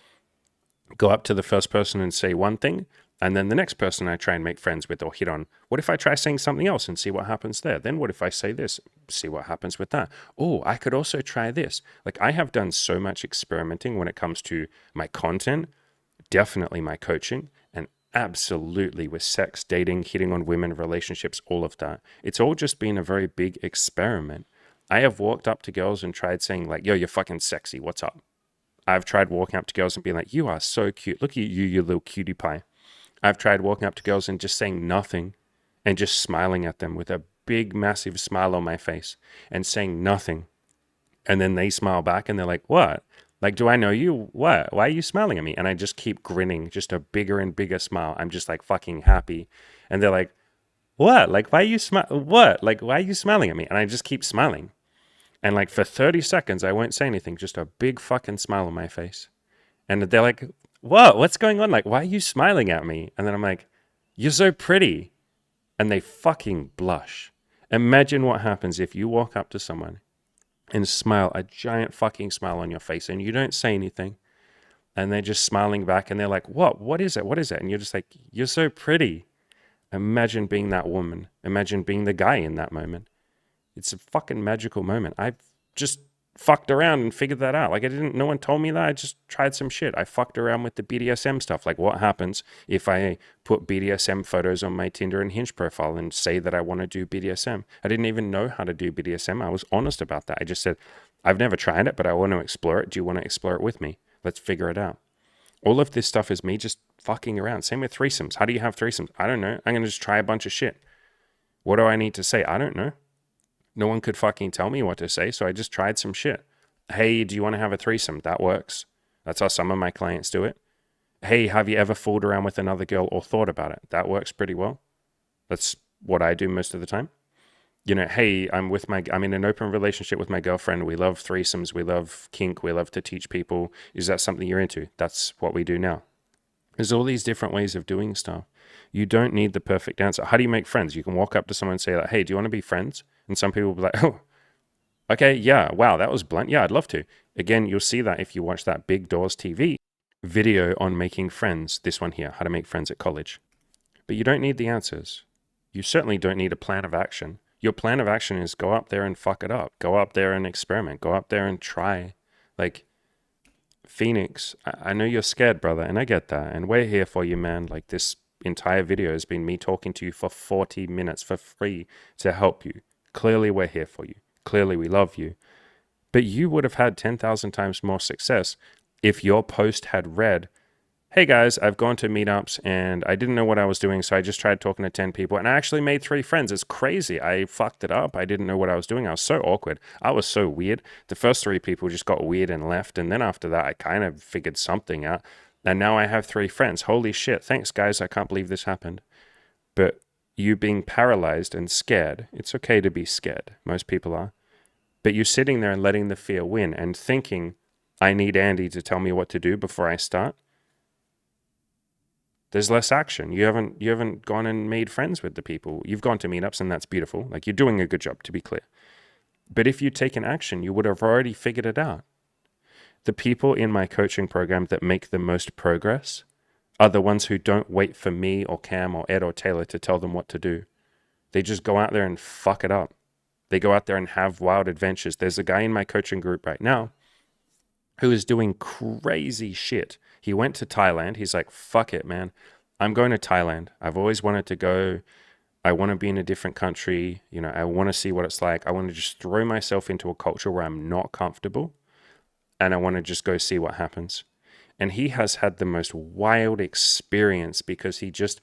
go up to the first person and say one thing, and then the next person I try and make friends with or hit on. What if I try saying something else and see what happens there? Then what if I say this? See what happens with that. Oh, I could also try this. Like, I have done so much experimenting when it comes to my content, definitely my coaching, and absolutely with sex, dating, hitting on women, relationships, all of that. It's all just been a very big experiment. I have walked up to girls and tried saying like, yo, you're fucking sexy. What's up? I've tried walking up to girls and being like, you are so cute. Look at you, you little cutie pie. I've tried walking up to girls and just saying nothing and just smiling at them with a big, massive smile on my face and saying nothing. And then they smile back and they're like, what? Like, do I know you? What? Why are you smiling at me? And I just keep grinning, just a bigger and bigger smile. I'm just like fucking happy. And they're like, what? Like, why are you what? Like, why are you smiling at me? And I just keep smiling. And like for 30 seconds, I won't say anything, just a big fucking smile on my face. And they're like, whoa, what's going on? Like, why are you smiling at me? And then I'm like, you're so pretty. And they fucking blush. Imagine what happens if you walk up to someone and smile, a giant fucking smile on your face, and you don't say anything. And they're just smiling back and they're like, what? What is it? What is it? And you're just like, you're so pretty. Imagine being that woman. Imagine being the guy in that moment. It's a fucking magical moment. I've just fucked around and figured that out. Like, no one told me that. I just tried some shit. I fucked around with the BDSM stuff. Like, what happens if I put BDSM photos on my Tinder and Hinge profile and say that I want to do BDSM? I didn't even know how to do BDSM. I was honest about that. I just said, I've never tried it, but I want to explore it. Do you want to explore it with me? Let's figure it out. All of this stuff is me just fucking around. Same with threesomes. How do you have threesomes? I don't know. I'm going to just try a bunch of shit. What do I need to say? I don't know. No one could fucking tell me what to say, so I just tried some shit. Hey, do you want to have a threesome? That works. That's how some of my clients do it. Hey, have you ever fooled around with another girl or thought about it? That works pretty well. That's what I do most of the time. You know, hey, I'm in an open relationship with my girlfriend. We love threesomes. We love kink. We love to teach people. Is that something you're into? That's what we do now. There's all these different ways of doing stuff. You don't need the perfect answer. How do you make friends? You can walk up to someone and say like, hey, do you want to be friends? And some people will be like, oh, okay, yeah, wow, that was blunt. Yeah, I'd love to. Again, you'll see that if you watch that Big Doors TV video on making friends, this one here, how to make friends at college. But you don't need the answers. You certainly don't need a plan of action. Your plan of action is go up there and fuck it up. Go up there and experiment. Go up there and try. Like, Phoenix, I know you're scared, brother, and I get that. And we're here for you, man. Like, this entire video has been me talking to you for 40 minutes for free to help you. Clearly, we're here for you. Clearly, we love you. But you would have had 10,000 times more success if your post had read, hey guys, I've gone to meetups and I didn't know what I was doing, so I just tried talking to 10 people and I actually made 3 friends. It's crazy. I fucked it up. I didn't know what I was doing. I was so awkward. I was so weird. The first 3 people just got weird and left. And then after that, I kind of figured something out. And now I have 3 friends. Holy shit. Thanks, guys. I can't believe this happened. But you being paralyzed and scared, it's okay to be scared. Most people are. But you're sitting there and letting the fear win and thinking, I need Andy to tell me what to do before I start. There's less action. You haven't gone and made friends with the people. You've gone to meetups and that's beautiful. Like, you're doing a good job, to be clear. But if you'd taken action, you would have already figured it out. The people in my coaching program that make the most progress are the ones who don't wait for me or Cam or Ed or Taylor to tell them what to do. They just go out there and fuck it up. They go out there and have wild adventures. There's a guy in my coaching group right now who is doing crazy shit. He went to Thailand. He's like, fuck it, man. I'm going to Thailand. I've always wanted to go. I want to be in a different country. You know, I want to see what it's like. I want to just throw myself into a culture where I'm not comfortable, and I want to just go see what happens. And he has had the most wild experience because he just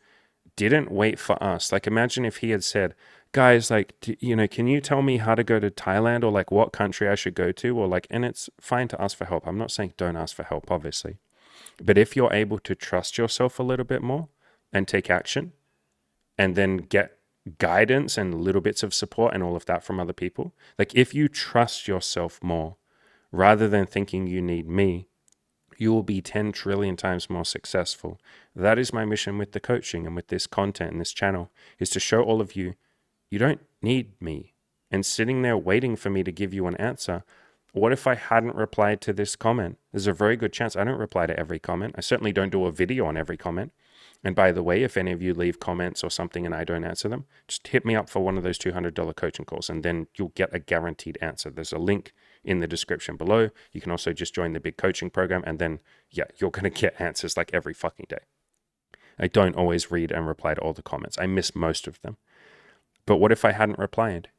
didn't wait for us. Like, imagine if he had said, guys, like, you know, can you tell me how to go to Thailand, or like what country I should go to? Or like, and it's fine to ask for help. I'm not saying don't ask for help, obviously. But if you're able to trust yourself a little bit more and take action, and then get guidance and little bits of support and all of that from other people, like if you trust yourself more rather than thinking you need me, you will be 10 trillion times more successful. That is my mission with the coaching and with this content and this channel, is to show all of you, you don't need me. And sitting there waiting for me to give you an answer, what if I hadn't replied to this comment? There's a very good chance I don't reply to every comment. I certainly don't do a video on every comment. And by the way, if any of you leave comments or something and I don't answer them, just hit me up for one of those $200 coaching calls, and then you'll get a guaranteed answer. There's a link in the description below. You can also just join the big coaching program, and then, yeah, you're going to get answers like every fucking day. I don't always read and reply to all the comments. I miss most of them. But what if I hadn't replied?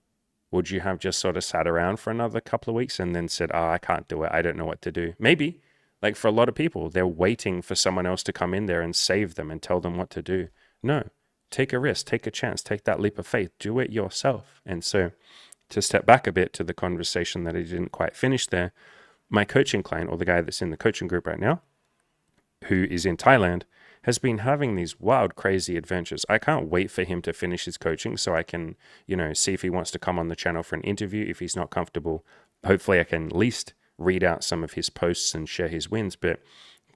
Would you have just sort of sat around for another couple of weeks and then said, oh, I can't do it. I don't know what to do. Maybe. Like for a lot of people, they're waiting for someone else to come in there and save them and tell them what to do. No, take a risk, take a chance, take that leap of faith, do it yourself. And so to step back a bit to the conversation that I didn't quite finish there, my coaching client, or the guy that's in the coaching group right now, who is in Thailand, has been having these wild, crazy adventures. I can't wait for him to finish his coaching so I can, you know, see if he wants to come on the channel for an interview. If he's not comfortable, hopefully I can at least read out some of his posts and share his wins. But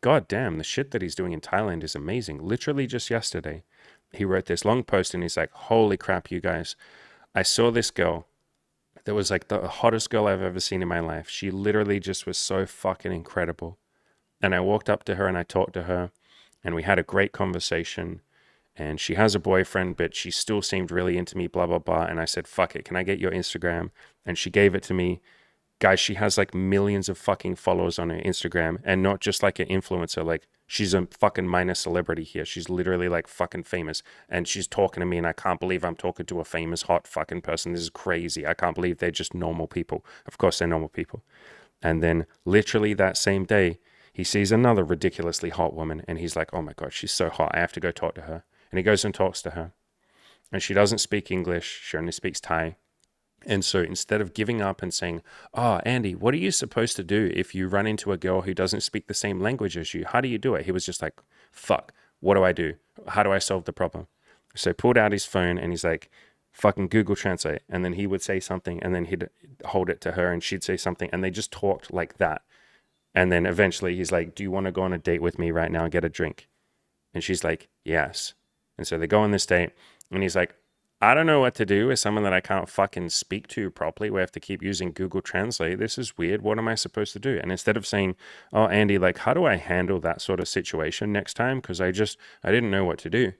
god damn, the shit that he's doing in Thailand is amazing. Literally just yesterday, he wrote this long post and he's like, holy crap, you guys, I saw this girl that was like the hottest girl I've ever seen in my life. She literally just was so fucking incredible. And I walked up to her and I talked to her and we had a great conversation. And she has a boyfriend, but she still seemed really into me, blah, blah, blah. And I said, fuck it, can I get your Instagram? And she gave it to me. Guys, she has like millions of fucking followers on her Instagram, and not just like an influencer. Like, she's a fucking minor celebrity here. She's literally like fucking famous, and she's talking to me, and I can't believe I'm talking to a famous, hot fucking person. This is crazy. I can't believe they're just normal people. Of course, they're normal people. And then literally that same day, he sees another ridiculously hot woman, and he's like, oh my God, she's so hot. I have to go talk to her. And he goes and talks to her, and she doesn't speak English. She only speaks Thai. And so instead of giving up and saying, oh, Andy, what are you supposed to do if you run into a girl who doesn't speak the same language as you? How do you do it? He was just like, fuck, what do I do? How do I solve the problem? So he pulled out his phone and he's like, fucking Google Translate. And then he would say something and then he'd hold it to her and she'd say something. And they just talked like that. And then eventually he's like, do you want to go on a date with me right now and get a drink? And she's like, yes. And so they go on this date and he's like, I don't know what to do with someone that I can't fucking speak to properly. We have to keep using Google Translate. This is weird. What am I supposed to do? And instead of saying, oh, Andy, like, how do I handle that sort of situation next time? Because I didn't know what to do.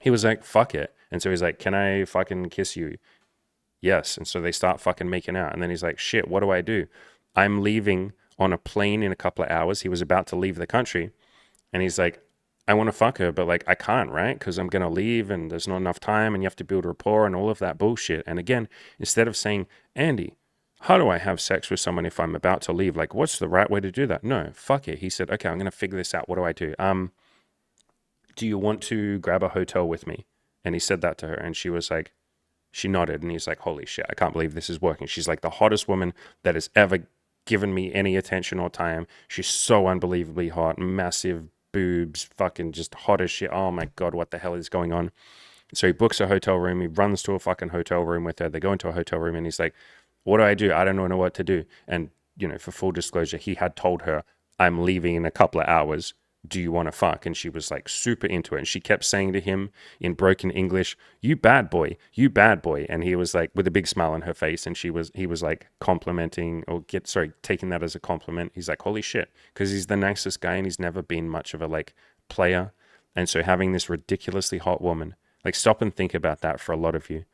He was like, fuck it. And so he's like, can I fucking kiss you? Yes. And so they start fucking making out. And then he's like, shit, what do I do? I'm leaving on a plane in a couple of hours. He was about to leave the country. And he's like, I want to fuck her, but like I can't, right? Because I'm going to leave and there's not enough time and you have to build rapport and all of that bullshit. And again, instead of saying, Andy, how do I have sex with someone if I'm about to leave? Like, what's the right way to do that? No, fuck it. He said, okay, I'm going to figure this out. What do I do? Do you want to grab a hotel with me? And he said that to her and she was like, she nodded and he's like, holy shit, I can't believe this is working. She's like the hottest woman that has ever given me any attention or time. She's so unbelievably hot, massive boobs, fucking just hot as shit. Oh my God, what the hell is going on? So he books a hotel room. He runs to a fucking hotel room with her. They go into a hotel room and he's like, what do I do? I don't know what to do. And, you know, for full disclosure, he had told her, I'm leaving in a couple of hours. Do you want to fuck? And she was like super into it. And she kept saying to him in broken English, you bad boy, you bad boy. And he was like with a big smile on her face. And he was like complimenting taking that as a compliment. He's like, holy shit. Because he's the nicest guy and he's never been much of a like player. And so having this ridiculously hot woman, like stop and think about that for a lot of you.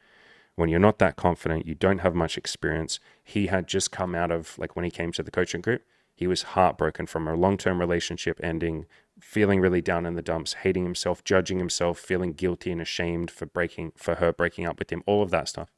When you're not that confident, you don't have much experience. He had just come out of like when he came to the coaching group, he was heartbroken from a long-term relationship ending, feeling really down in the dumps, hating himself, judging himself, feeling guilty and ashamed for her breaking up with him, all of that stuff.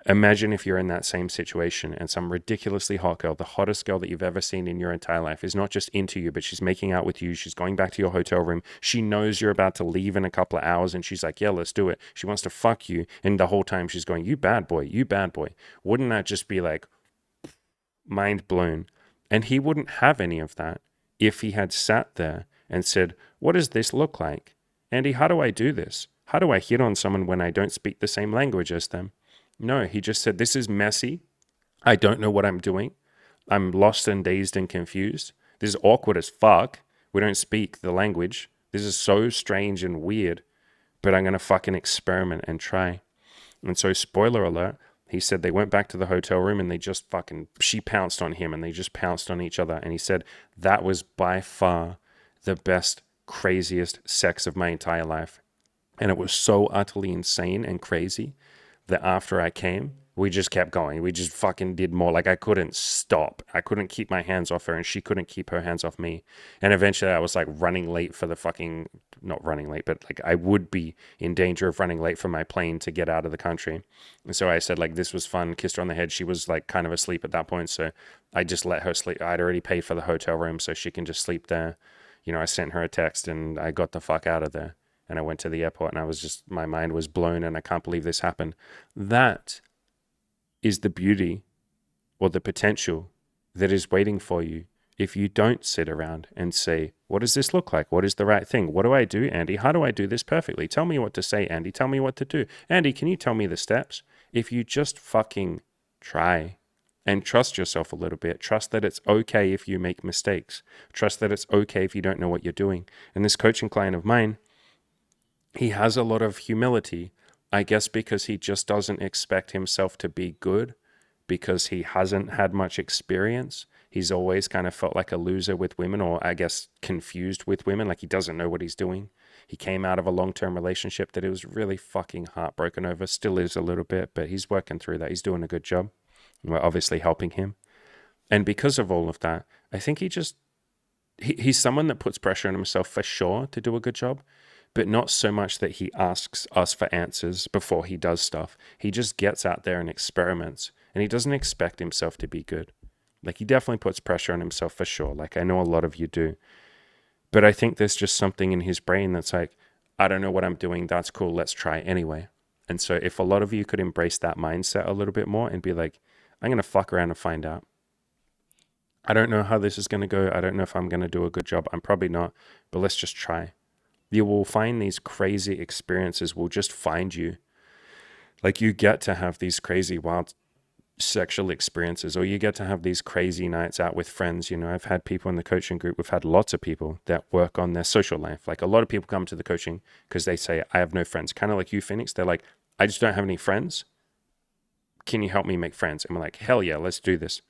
Imagine if you're in that same situation and some ridiculously hot girl, the hottest girl that you've ever seen in your entire life, is not just into you, but she's making out with you. She's going back to your hotel room. She knows you're about to leave in a couple of hours and she's like, yeah, let's do it. She wants to fuck you. And the whole time she's going, you bad boy, you bad boy. Wouldn't that just be like mind blown? And he wouldn't have any of that if he had sat there and said, what does this look like? Andy, how do I do this? How do I hit on someone when I don't speak the same language as them? No, he just said, this is messy. I don't know what I'm doing. I'm lost and dazed and confused. This is awkward as fuck. We don't speak the language. This is so strange and weird, but I'm going to fucking experiment and try. And so, spoiler alert, he said they went back to the hotel room and she pounced on him and they just pounced on each other. And he said, that was by far the best, craziest sex of my entire life. And it was so utterly insane and crazy that after I came, we just kept going. We just fucking did more. Like, I couldn't stop. I couldn't keep my hands off her and she couldn't keep her hands off me. And eventually I was like running late for not running late, but like I would be in danger of running late for my plane to get out of the country. And so I said, like, this was fun, kissed her on the head. She was like kind of asleep at that point. So I just let her sleep. I'd already paid for the hotel room so she can just sleep there. You know, I sent her a text and I got the fuck out of there. And I went to the airport and my mind was blown and I can't believe this happened. That is the beauty or the potential that is waiting for you if you don't sit around and say, what does this look like? What is the right thing? What do I do, Andy? How do I do this perfectly? Tell me what to say, Andy. Tell me what to do. Andy, can you tell me the steps? If you just fucking try and trust yourself a little bit, trust that it's okay if you make mistakes. Trust that it's okay if you don't know what you're doing. And this coaching client of mine, he has a lot of humility, I guess, because he just doesn't expect himself to be good because he hasn't had much experience. He's always kind of felt like a loser with women, or I guess confused with women, like he doesn't know what he's doing. He came out of a long-term relationship that he was really fucking heartbroken over, still is a little bit, but he's working through that. He's doing a good job. We're obviously helping him. And because of all of that, I think he's someone that puts pressure on himself for sure to do a good job, but not so much that he asks us for answers before he does stuff. He just gets out there and experiments, and he doesn't expect himself to be good. Like, he definitely puts pressure on himself for sure. Like, I know a lot of you do. But I think there's just something in his brain that's like, I don't know what I'm doing. That's cool. Let's try anyway. And so if a lot of you could embrace that mindset a little bit more and be like, I'm going to fuck around and find out. I don't know how this is going to go. I don't know if I'm going to do a good job. I'm probably not, but let's just try. You will find these crazy experiences will just find you. Like, you get to have these crazy, wild sexual experiences, or you get to have these crazy nights out with friends. You know, I've had people in the coaching group. We've had lots of people that work on their social life. Like, a lot of people come to the coaching because they say, I have no friends. Kind of like you, Phoenix. They're like, I just don't have any friends. Can you help me make friends? And we're like, hell yeah, let's do this.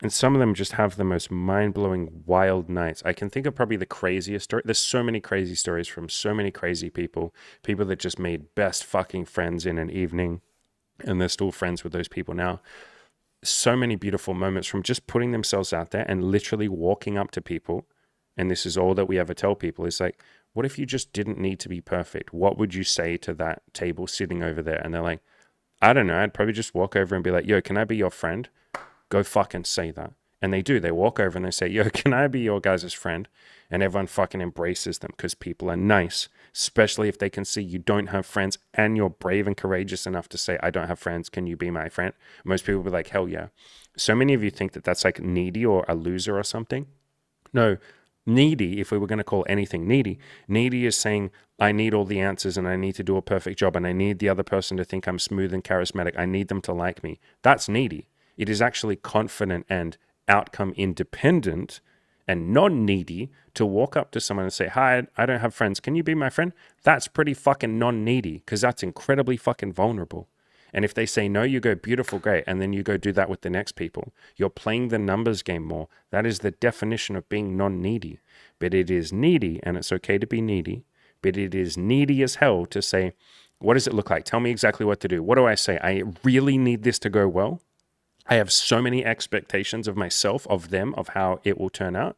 And some of them just have the most mind-blowing, wild nights. I can think of probably the craziest story. There's so many crazy stories from so many crazy people that just made best fucking friends in an evening, and they're still friends with those people now. So many beautiful moments from just putting themselves out there and literally walking up to people. And this is all that we ever tell people. It's like, what if you just didn't need to be perfect? What would you say to that table sitting over there? And they're like, I don't know. I'd probably just walk over and be like, yo, can I be your friend? Go fucking say that. And they do. They walk over and they say, yo, can I be your guys' friend? And everyone fucking embraces them because people are nice, especially if they can see you don't have friends and you're brave and courageous enough to say, I don't have friends. Can you be my friend? Most people will be like, hell yeah. So many of you think that that's like needy or a loser or something. No, needy, if we were going to call anything needy is saying, I need all the answers and I need to do a perfect job and I need the other person to think I'm smooth and charismatic. I need them to like me. That's needy. It is actually confident and outcome independent and non-needy to walk up to someone and say, hi, I don't have friends. Can you be my friend? That's pretty fucking non-needy because that's incredibly fucking vulnerable. And if they say no, you go, beautiful, great. And then you go do that with the next people. You're playing the numbers game more. That is the definition of being non-needy. But it is needy, and it's okay to be needy, but it is needy as hell to say, what does it look like? Tell me exactly what to do. What do I say? I really need this to go well. I have so many expectations of myself, of them, of how it will turn out.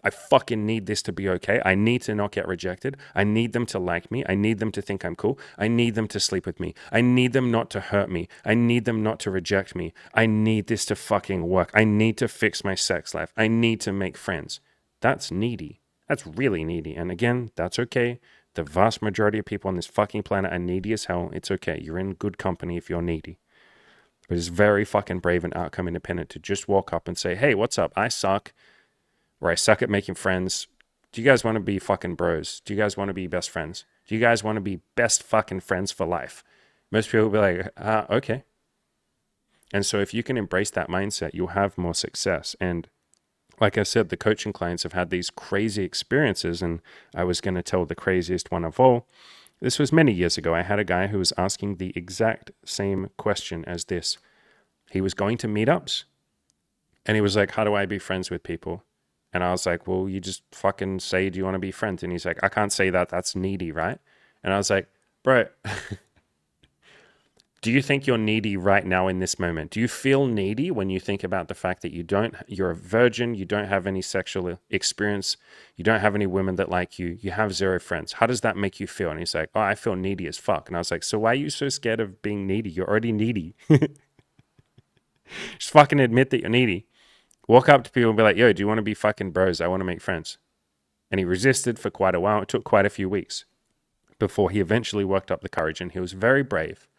I fucking need this to be okay. I need to not get rejected. I need them to like me. I need them to think I'm cool. I need them to sleep with me. I need them not to hurt me. I need them not to reject me. I need this to fucking work. I need to fix my sex life. I need to make friends. That's needy. That's really needy. And again, that's okay. The vast majority of people on this fucking planet are needy as hell. It's okay. You're in good company if you're needy. But it's very fucking brave and outcome independent to just walk up and say, hey, what's up? I suck. Or I suck at making friends. Do you guys want to be fucking bros? Do you guys want to be best friends? Do you guys want to be best fucking friends for life? Most people will be like, okay. And so if you can embrace that mindset, you'll have more success. And like I said, the coaching clients have had these crazy experiences, and I was going to tell the craziest one of all. This was many years ago. I had a guy who was asking the exact same question as this. He was going to meetups, and he was like, how do I be friends with people? And I was like, well, you just fucking say, do you want to be friends? And he's like, I can't say that. That's needy, right? And I was like, bro, do you think you're needy right now in this moment? Do you feel needy when you think about the fact that you're a virgin, you don't have any sexual experience, you don't have any women that like you have zero friends? How does that make you feel? And he's like, oh, I feel needy as fuck. And I was like, so why are you so scared of being needy? You're already needy. Just fucking admit that you're needy. Walk up to people and be like, yo, do you want to be fucking bros? I want to make friends. And he resisted for quite a while. It took quite a few weeks before he eventually worked up the courage, and he was very brave.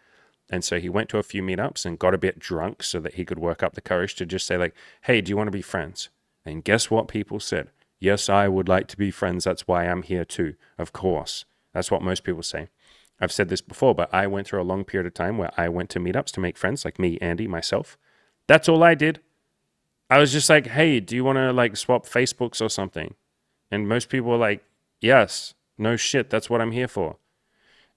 And so he went to a few meetups and got a bit drunk so that he could work up the courage to just say like, hey, do you want to be friends? And guess what people said? Yes, I would like to be friends. That's why I'm here too. Of course. That's what most people say. I've said this before, but I went through a long period of time where I went to meetups to make friends, like me, Andy, myself. That's all I did. I was just like, hey, do you want to like swap Facebooks or something? And most people were like, yes, no shit, that's what I'm here for.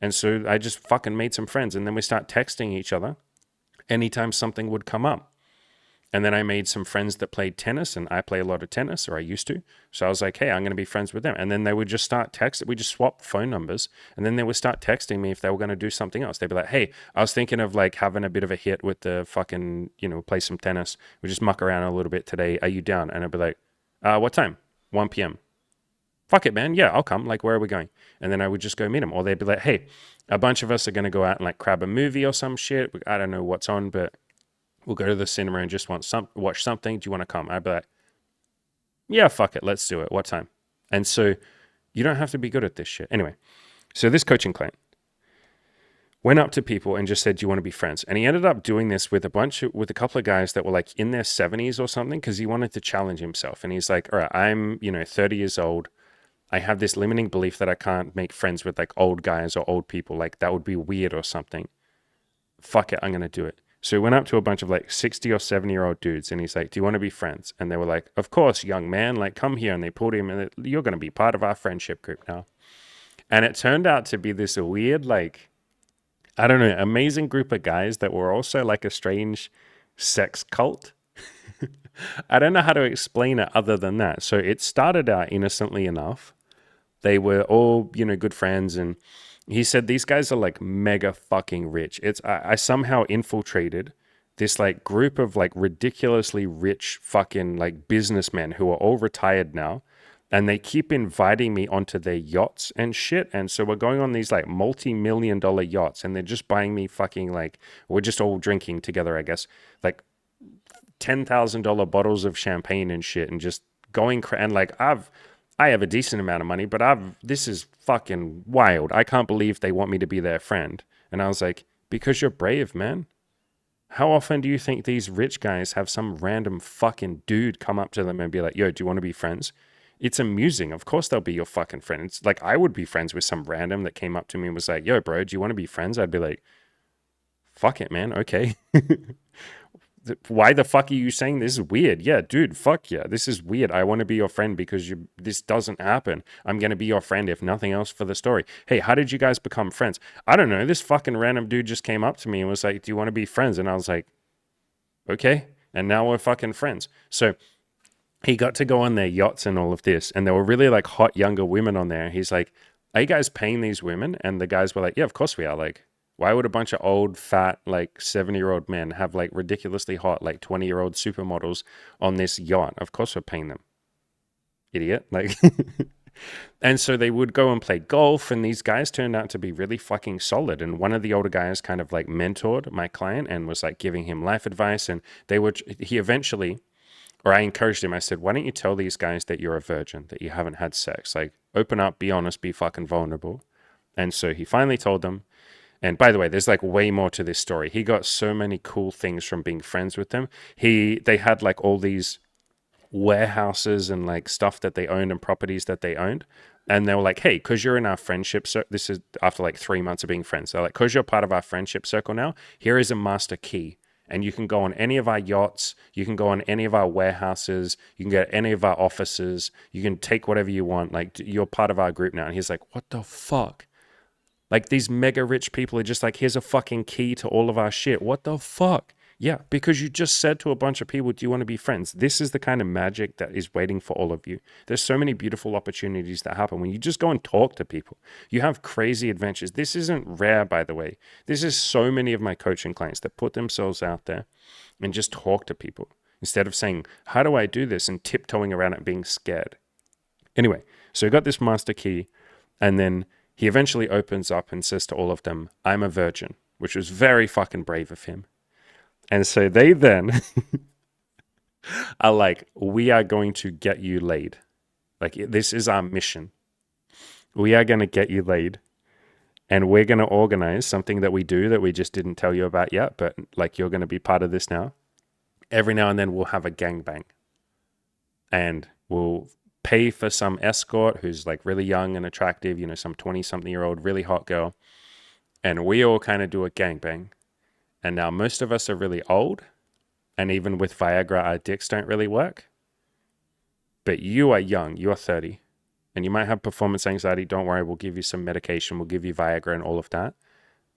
And so I just fucking made some friends, and then we start texting each other anytime something would come up. And then I made some friends that played tennis, and I play a lot of tennis, or I used to. So I was like, hey, I'm going to be friends with them. And then they would just start texting. We just swap phone numbers. And then they would start texting me if they were going to do something else. They'd be like, hey, I was thinking of like having a bit of a hit with the fucking, play some tennis. We just muck around a little bit today. Are you down? And I'd be like, what time? 1 p.m. Fuck it, man. Yeah, I'll come. Like, where are we going? And then I would just go meet them. Or they'd be like, hey, a bunch of us are going to go out and like grab a movie or some shit. I don't know what's on, but we'll go to the cinema and just watch something. Do you want to come? I'd be like, yeah, fuck it. Let's do it. What time? And so you don't have to be good at this shit. Anyway, so this coaching client went up to people and just said, do you want to be friends? And he ended up doing this with a couple of guys that were like in their 70s or something, because he wanted to challenge himself. And he's like, all right, I'm, 30 years old. I have this limiting belief that I can't make friends with like old guys or old people. Like that would be weird or something. Fuck it. I'm going to do it. So he went up to a bunch of like 60 or 70-year-old dudes, and he's like, do you want to be friends? And they were like, of course, young man, like come here. And they pulled him, and you're going to be part of our friendship group now. And it turned out to be this weird, like, I don't know, amazing group of guys that were also like a strange sex cult. I don't know how to explain it other than that. So it started out innocently enough. They were all, good friends, and he said these guys are like mega fucking rich. I somehow infiltrated this like group of like ridiculously rich fucking like businessmen who are all retired now, and they keep inviting me onto their yachts and shit. And so we're going on these like multi-million-dollar yachts, and they're just buying me fucking like, we're just all drinking together, I guess, like $10,000 bottles of champagne and shit, and just going and like I have a decent amount of money, but this is fucking wild. I can't believe they want me to be their friend. And I was like, because you're brave, man. How often do you think these rich guys have some random fucking dude come up to them and be like, yo, do you want to be friends? It's amusing. Of course they'll be your fucking friend. It's like I would be friends with some random that came up to me and was like, yo, bro, do you want to be friends? I'd be like, fuck it, man. Okay. Why the fuck are you saying this is weird? Yeah, dude, fuck yeah. This is weird. I want to be your friend because this doesn't happen. I'm going to be your friend if nothing else for the story. Hey, how did you guys become friends? I don't know. This fucking random dude just came up to me and was like, do you want to be friends? And I was like, okay. And now we're fucking friends. So he got to go on their yachts and all of this. And there were really like hot younger women on there. He's like, are you guys paying these women? And the guys were like, yeah, of course we are. Like, Why would a bunch of old, fat, like 70-year-old men have like ridiculously hot, like 20-year-old supermodels on this yacht? Of course we're paying them. Idiot. Like, and so they would go and play golf, and these guys turned out to be really fucking solid. And one of the older guys kind of like mentored my client and was like giving him life advice. And he eventually, or I encouraged him, I said, why don't you tell these guys that you're a virgin, that you haven't had sex? Like, open up, be honest, be fucking vulnerable. And so he finally told them. And by the way, there's like way more to this story. He got so many cool things from being friends with them. They had like all these warehouses and like stuff that they owned and properties that they owned. And they were like, hey, because you're in our friendship, so this is after like 3 months of being friends. They're like, because you're part of our friendship circle now, here is a master key. And you can go on any of our yachts. You can go on any of our warehouses. You can get any of our offices. You can take whatever you want. Like, you're part of our group now. And he's like, what the fuck? Like, these mega rich people are just like, here's a fucking key to all of our shit. What the fuck? Yeah, because you just said to a bunch of people, do you want to be friends? This is the kind of magic that is waiting for all of you. There's so many beautiful opportunities that happen when you just go and talk to people. You have crazy adventures. This isn't rare, by the way. This is so many of my coaching clients that put themselves out there and just talk to people instead of saying, how do I do this? And tiptoeing around it being scared. Anyway, so he got this master key, and then he eventually opens up and says to all of them, I'm a virgin, which was very fucking brave of him. And so they then are like, we are going to get you laid. Like, this is our mission. We are going to get you laid. And we're going to organize something that we do that we just didn't tell you about yet, but like, you're going to be part of this now. Every now and then we'll have a gangbang. And we'll pay for some escort who's like really young and attractive, you know, some 20-something-year-old really hot girl. And we all kind of do a gangbang. And now most of us are really old, and even with Viagra, our dicks don't really work. But you are young, you're 30, and you might have performance anxiety. Don't worry, we'll give you some medication, we'll give you Viagra and all of that.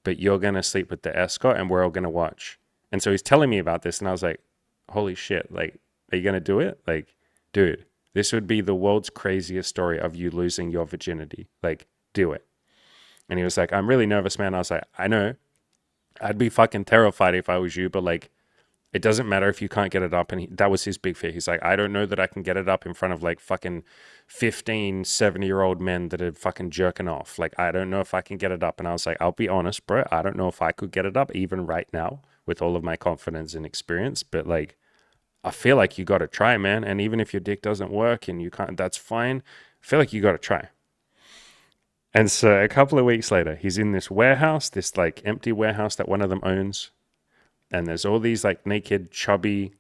But you're going to sleep with the escort, and we're all going to watch. And so he's telling me about this, and I was like, holy shit, like, are you going to do it? Like, dude, this would be the world's craziest story of you losing your virginity. Like, do it. And he was like, I'm really nervous, man. I was like, I know. I'd be fucking terrified if I was you, but like, it doesn't matter if you can't get it up. And that was his big fear. He's like, I don't know that I can get it up in front of like fucking 15, 70-year-old men that are fucking jerking off. Like, I don't know if I can get it up. And I was like, I'll be honest, bro. I don't know if I could get it up even right now with all of my confidence and experience. But like, I feel like you got to try, man. And even if your dick doesn't work and you can't, that's fine. I feel like you got to try. And so a couple of weeks later, he's in this warehouse, this like empty warehouse that one of them owns. And there's all these like naked, chubby,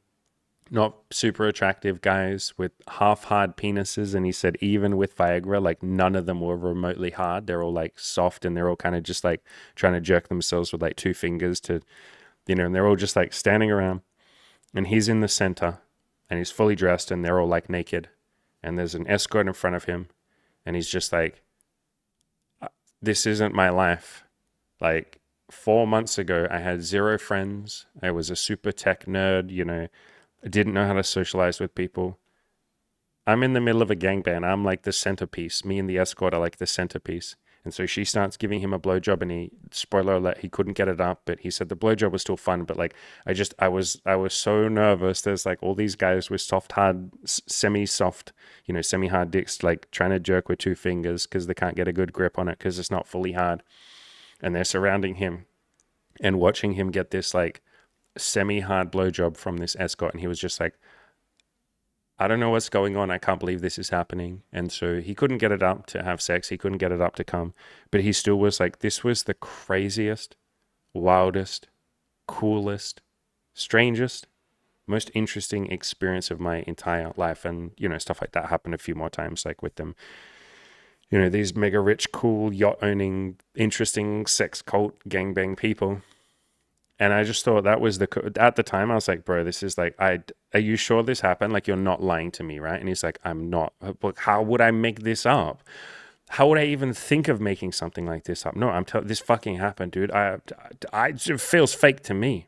not super attractive guys with half hard penises. And he said, even with Viagra, like none of them were remotely hard. They're all like soft, and they're all kind of just like trying to jerk themselves with like 2 fingers to, you know, and they're all just like standing around. And he's in the center, and he's fully dressed, and they're all like naked. And there's an escort in front of him. And he's just like, this isn't my life. Like 4 months ago, I had 0 friends. I was a super tech nerd, you know, I didn't know how to socialize with people. I'm in the middle of a gangbang. I'm like the centerpiece. Me and the escort are like the centerpiece. And so she starts giving him a blowjob, and he, spoiler alert, he couldn't get it up, but he said the blowjob was still fun. But like, I was so nervous. There's like all these guys with soft, hard, semi-soft, you know, semi-hard dicks, like trying to jerk with 2 fingers because they can't get a good grip on it because it's not fully hard. And they're surrounding him and watching him get this like semi-hard blowjob from this escort. And he was just like, I don't know what's going on. I can't believe this is happening. And so he couldn't get it up to have sex. He couldn't get it up to come. But he still was like, this was the craziest, wildest, coolest, strangest, most interesting experience of my entire life. And, you know, stuff like that happened a few more times, like with them. You know, these mega rich, cool, yacht-owning, interesting sex cult gangbang people. And I just thought that was at the time, I was like, bro, this is like, are you sure this happened? Like, you're not lying to me, right? And he's like, I'm not. Look, how would I make this up? How would I even think of making something like this up? No, this fucking happened, dude. It feels fake to me.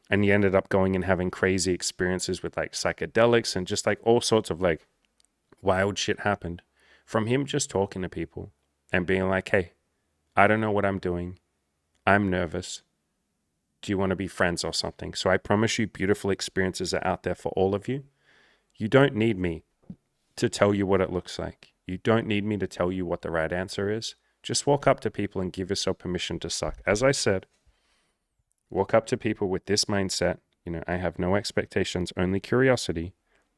And he ended up going and having crazy experiences with like psychedelics and just like all sorts of like wild shit happened from him just talking to people and being like, hey, I don't know what I'm doing. I'm nervous. Do you want to be friends or something? So I promise you, beautiful experiences are out there for all of you. You don't need me to tell you what it looks like. You don't need me to tell you what the right answer is. Just walk up to people and give yourself permission to suck. As I said, walk up to people with this mindset. I have no expectations, only curiosity.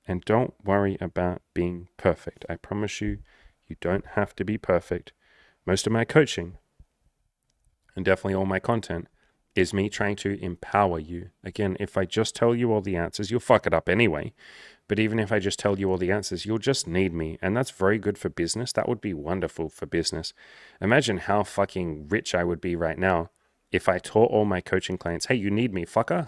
And don't worry about being perfect. I promise you, you don't have to be perfect. Most of my coaching, and definitely all my content, is me trying to empower you. Again, if I just tell you all the answers, you'll fuck it up anyway. But even if I just tell you all the answers, you'll just need me. And that's very good for business. That would be wonderful for business. Imagine how fucking rich I would be right now if I taught all my coaching clients, hey, you need me, fucker.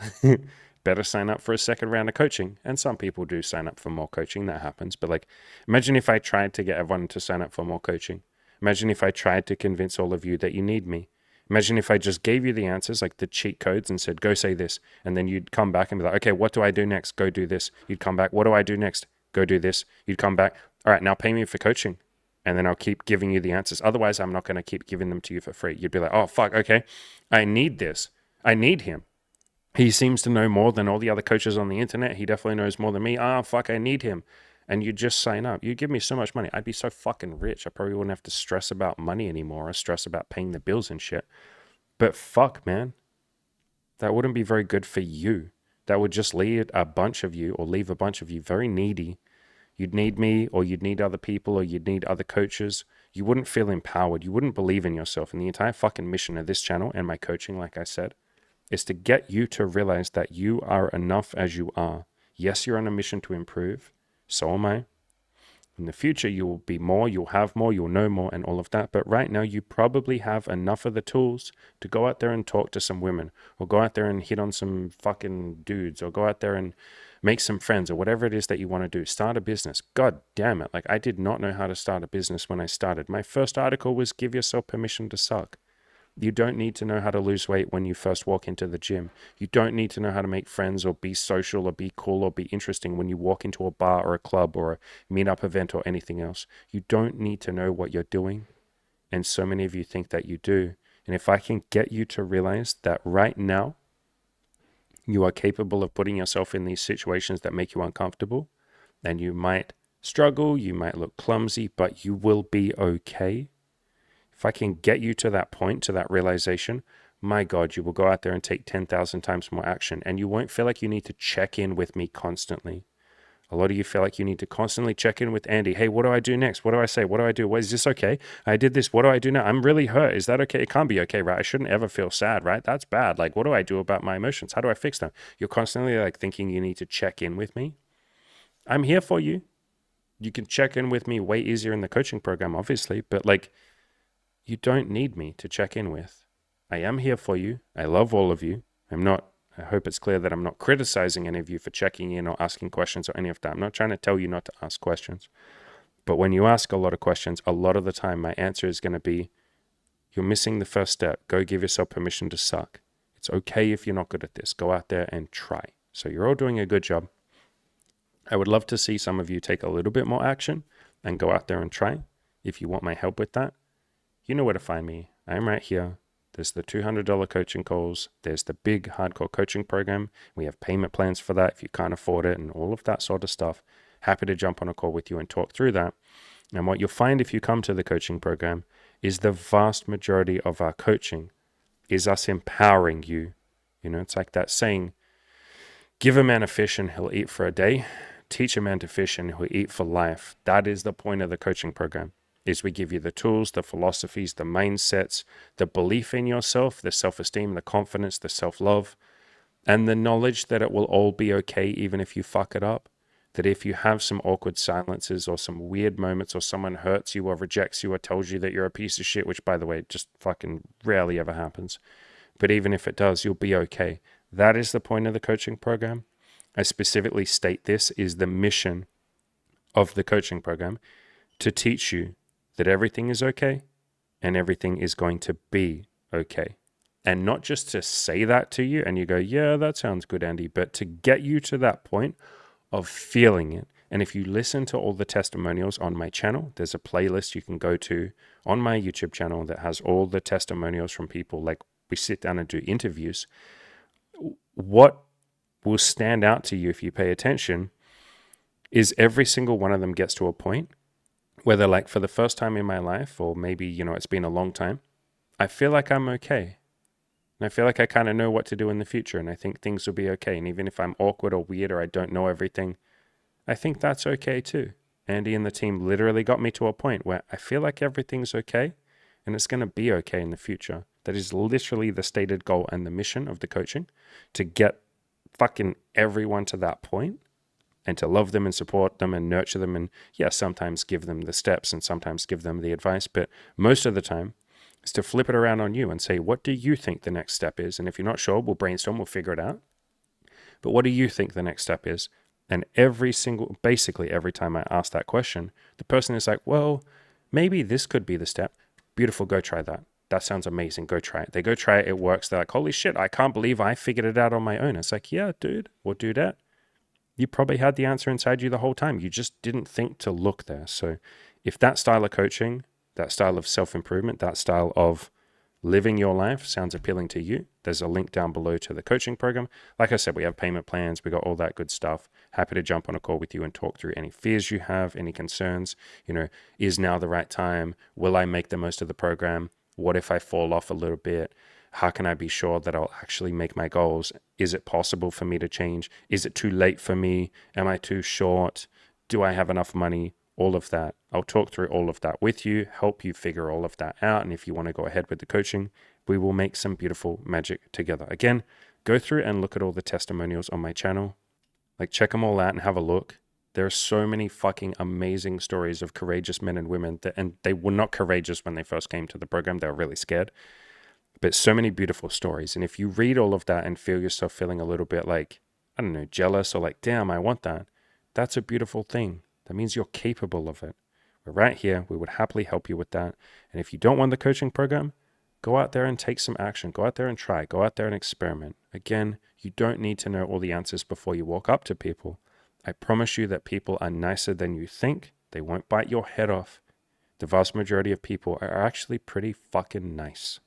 Better sign up for a second round of coaching. And some people do sign up for more coaching. That happens. But imagine if I tried to get everyone to sign up for more coaching. Imagine if I tried to convince all of you that you need me. Imagine if I just gave you the answers, like the cheat codes, and said, go say this. And then you'd come back and be like, okay, what do I do next? Go do this. You'd come back. What do I do next? Go do this. You'd come back. All right, now pay me for coaching. And then I'll keep giving you the answers. Otherwise, I'm not going to keep giving them to you for free. You'd be like, oh, fuck, okay. I need this. I need him. He seems to know more than all the other coaches on the internet. He definitely knows more than me. Ah, fuck, I need him. And you just sign up. You'd give me so much money. I'd be so fucking rich. I probably wouldn't have to stress about money anymore or stress about paying the bills and shit. But fuck, man, that wouldn't be very good for you. That would just leave a bunch of you very needy. You'd need me, or you'd need other people, or you'd need other coaches. You wouldn't feel empowered. You wouldn't believe in yourself. And the entire fucking mission of this channel and my coaching, like I said, is to get you to realize that you are enough as you are. Yes, you're on a mission to improve. So am I. In the future, you will be more, you'll have more, you'll know more, and all of that. But right now, you probably have enough of the tools to go out there and talk to some women, or go out there and hit on some fucking dudes, or go out there and make some friends, or whatever it is that you want to do. Start a business. God damn it. I did not know how to start a business when I started. My first article was give yourself permission to suck. You don't need to know how to lose weight when you first walk into the gym. You don't need to know how to make friends or be social or be cool or be interesting when you walk into a bar or a club or a meetup event or anything else. You don't need to know what you're doing. And so many of you think that you do. And if I can get you to realize that right now, you are capable of putting yourself in these situations that make you uncomfortable, then you might struggle, you might look clumsy, but you will be okay. If I can get you to that point, to that realization, my God, you will go out there and take 10,000 times more action, and you won't feel like you need to check in with me constantly. A lot of you feel like you need to constantly check in with Andy. Hey, what do I do next? What do I say? What do I do? Is this okay? I did this. What do I do now? I'm really hurt. Is that okay? It can't be okay, right? I shouldn't ever feel sad, right? That's bad. What do I do about my emotions? How do I fix them? You're constantly thinking you need to check in with me. I'm here for you. You can check in with me way easier in the coaching program, obviously, but you don't need me to check in with. I am here for you. I love all of you. I hope it's clear that I'm not criticizing any of you for checking in or asking questions or any of that. I'm not trying to tell you not to ask questions. But when you ask a lot of questions, a lot of the time my answer is going to be, you're missing the first step. Go give yourself permission to suck. It's okay if you're not good at this. Go out there and try. So you're all doing a good job. I would love to see some of you take a little bit more action and go out there and try. If you want my help with that, you know where to find me. I'm right here. There's the $200 coaching calls. There's the big hardcore coaching program. We have payment plans for that if you can't afford it and all of that sort of stuff. Happy to jump on a call with you and talk through that. And what you'll find if you come to the coaching program is the vast majority of our coaching is us empowering you. It's like that saying, give a man a fish and he'll eat for a day. Teach a man to fish and he'll eat for life. That is the point of the coaching program. Is we give you the tools, the philosophies, the mindsets, the belief in yourself, the self-esteem, the confidence, the self-love, and the knowledge that it will all be okay even if you fuck it up. That if you have some awkward silences or some weird moments or someone hurts you or rejects you or tells you that you're a piece of shit, which by the way, just fucking rarely ever happens. But even if it does, you'll be okay. That is the point of the coaching program. I specifically state this is the mission of the coaching program, to teach you that everything is okay and everything is going to be okay. And not just to say that to you and you go, yeah, that sounds good, Andy, but to get you to that point of feeling it. And if you listen to all the testimonials on my channel, there's a playlist you can go to on my YouTube channel that has all the testimonials from people, we sit down and do interviews, what will stand out to you if you pay attention is every single one of them gets to a point where they're like, for the first time in my life, or maybe, it's been a long time, I feel like I'm okay. And I feel like I kind of know what to do in the future, and I think things will be okay. And even if I'm awkward or weird or I don't know everything, I think that's okay too. Andy and the team literally got me to a point where I feel like everything's okay and it's going to be okay in the future. That is literally the stated goal and the mission of the coaching, to get fucking everyone to that point and to love them and support them and nurture them. And yeah, sometimes give them the steps and sometimes give them the advice. But most of the time is to flip it around on you and say, what do you think the next step is? And if you're not sure, we'll brainstorm, we'll figure it out. But what do you think the next step is? And basically every time I ask that question, the person is like, well, maybe this could be the step. Beautiful, go try that. That sounds amazing, go try it. They go try it, it works. They're like, holy shit, I can't believe I figured it out on my own. It's like, yeah, dude, we'll do that. You probably had the answer inside you the whole time. You just didn't think to look there. So if that style of coaching, that style of self-improvement, that style of living your life sounds appealing to you, there's a link down below to the coaching program. Like I said, we have payment plans. We got all that good stuff. Happy to jump on a call with you and talk through any fears you have, any concerns. Is now the right time? Will I make the most of the program? What if I fall off a little bit? How can I be sure that I'll actually make my goals? Is it possible for me to change? Is it too late for me? Am I too short? Do I have enough money? All of that. I'll talk through all of that with you, help you figure all of that out. And if you want to go ahead with the coaching, we will make some beautiful magic together. Again, go through and look at all the testimonials on my channel. Like, check them all out and have a look. There are so many fucking amazing stories of courageous men and women and they were not courageous when they first came to the program. They were really scared. But so many beautiful stories. And if you read all of that and feel yourself feeling a little bit like, I don't know, jealous or like, damn, I want that, that's a beautiful thing. That means you're capable of it. We're right here. We would happily help you with that. And if you don't want the coaching program, go out there and take some action. Go out there and try. Go out there and experiment. Again, you don't need to know all the answers before you walk up to people. I promise you that people are nicer than you think. They won't bite your head off. The vast majority of people are actually pretty fucking nice.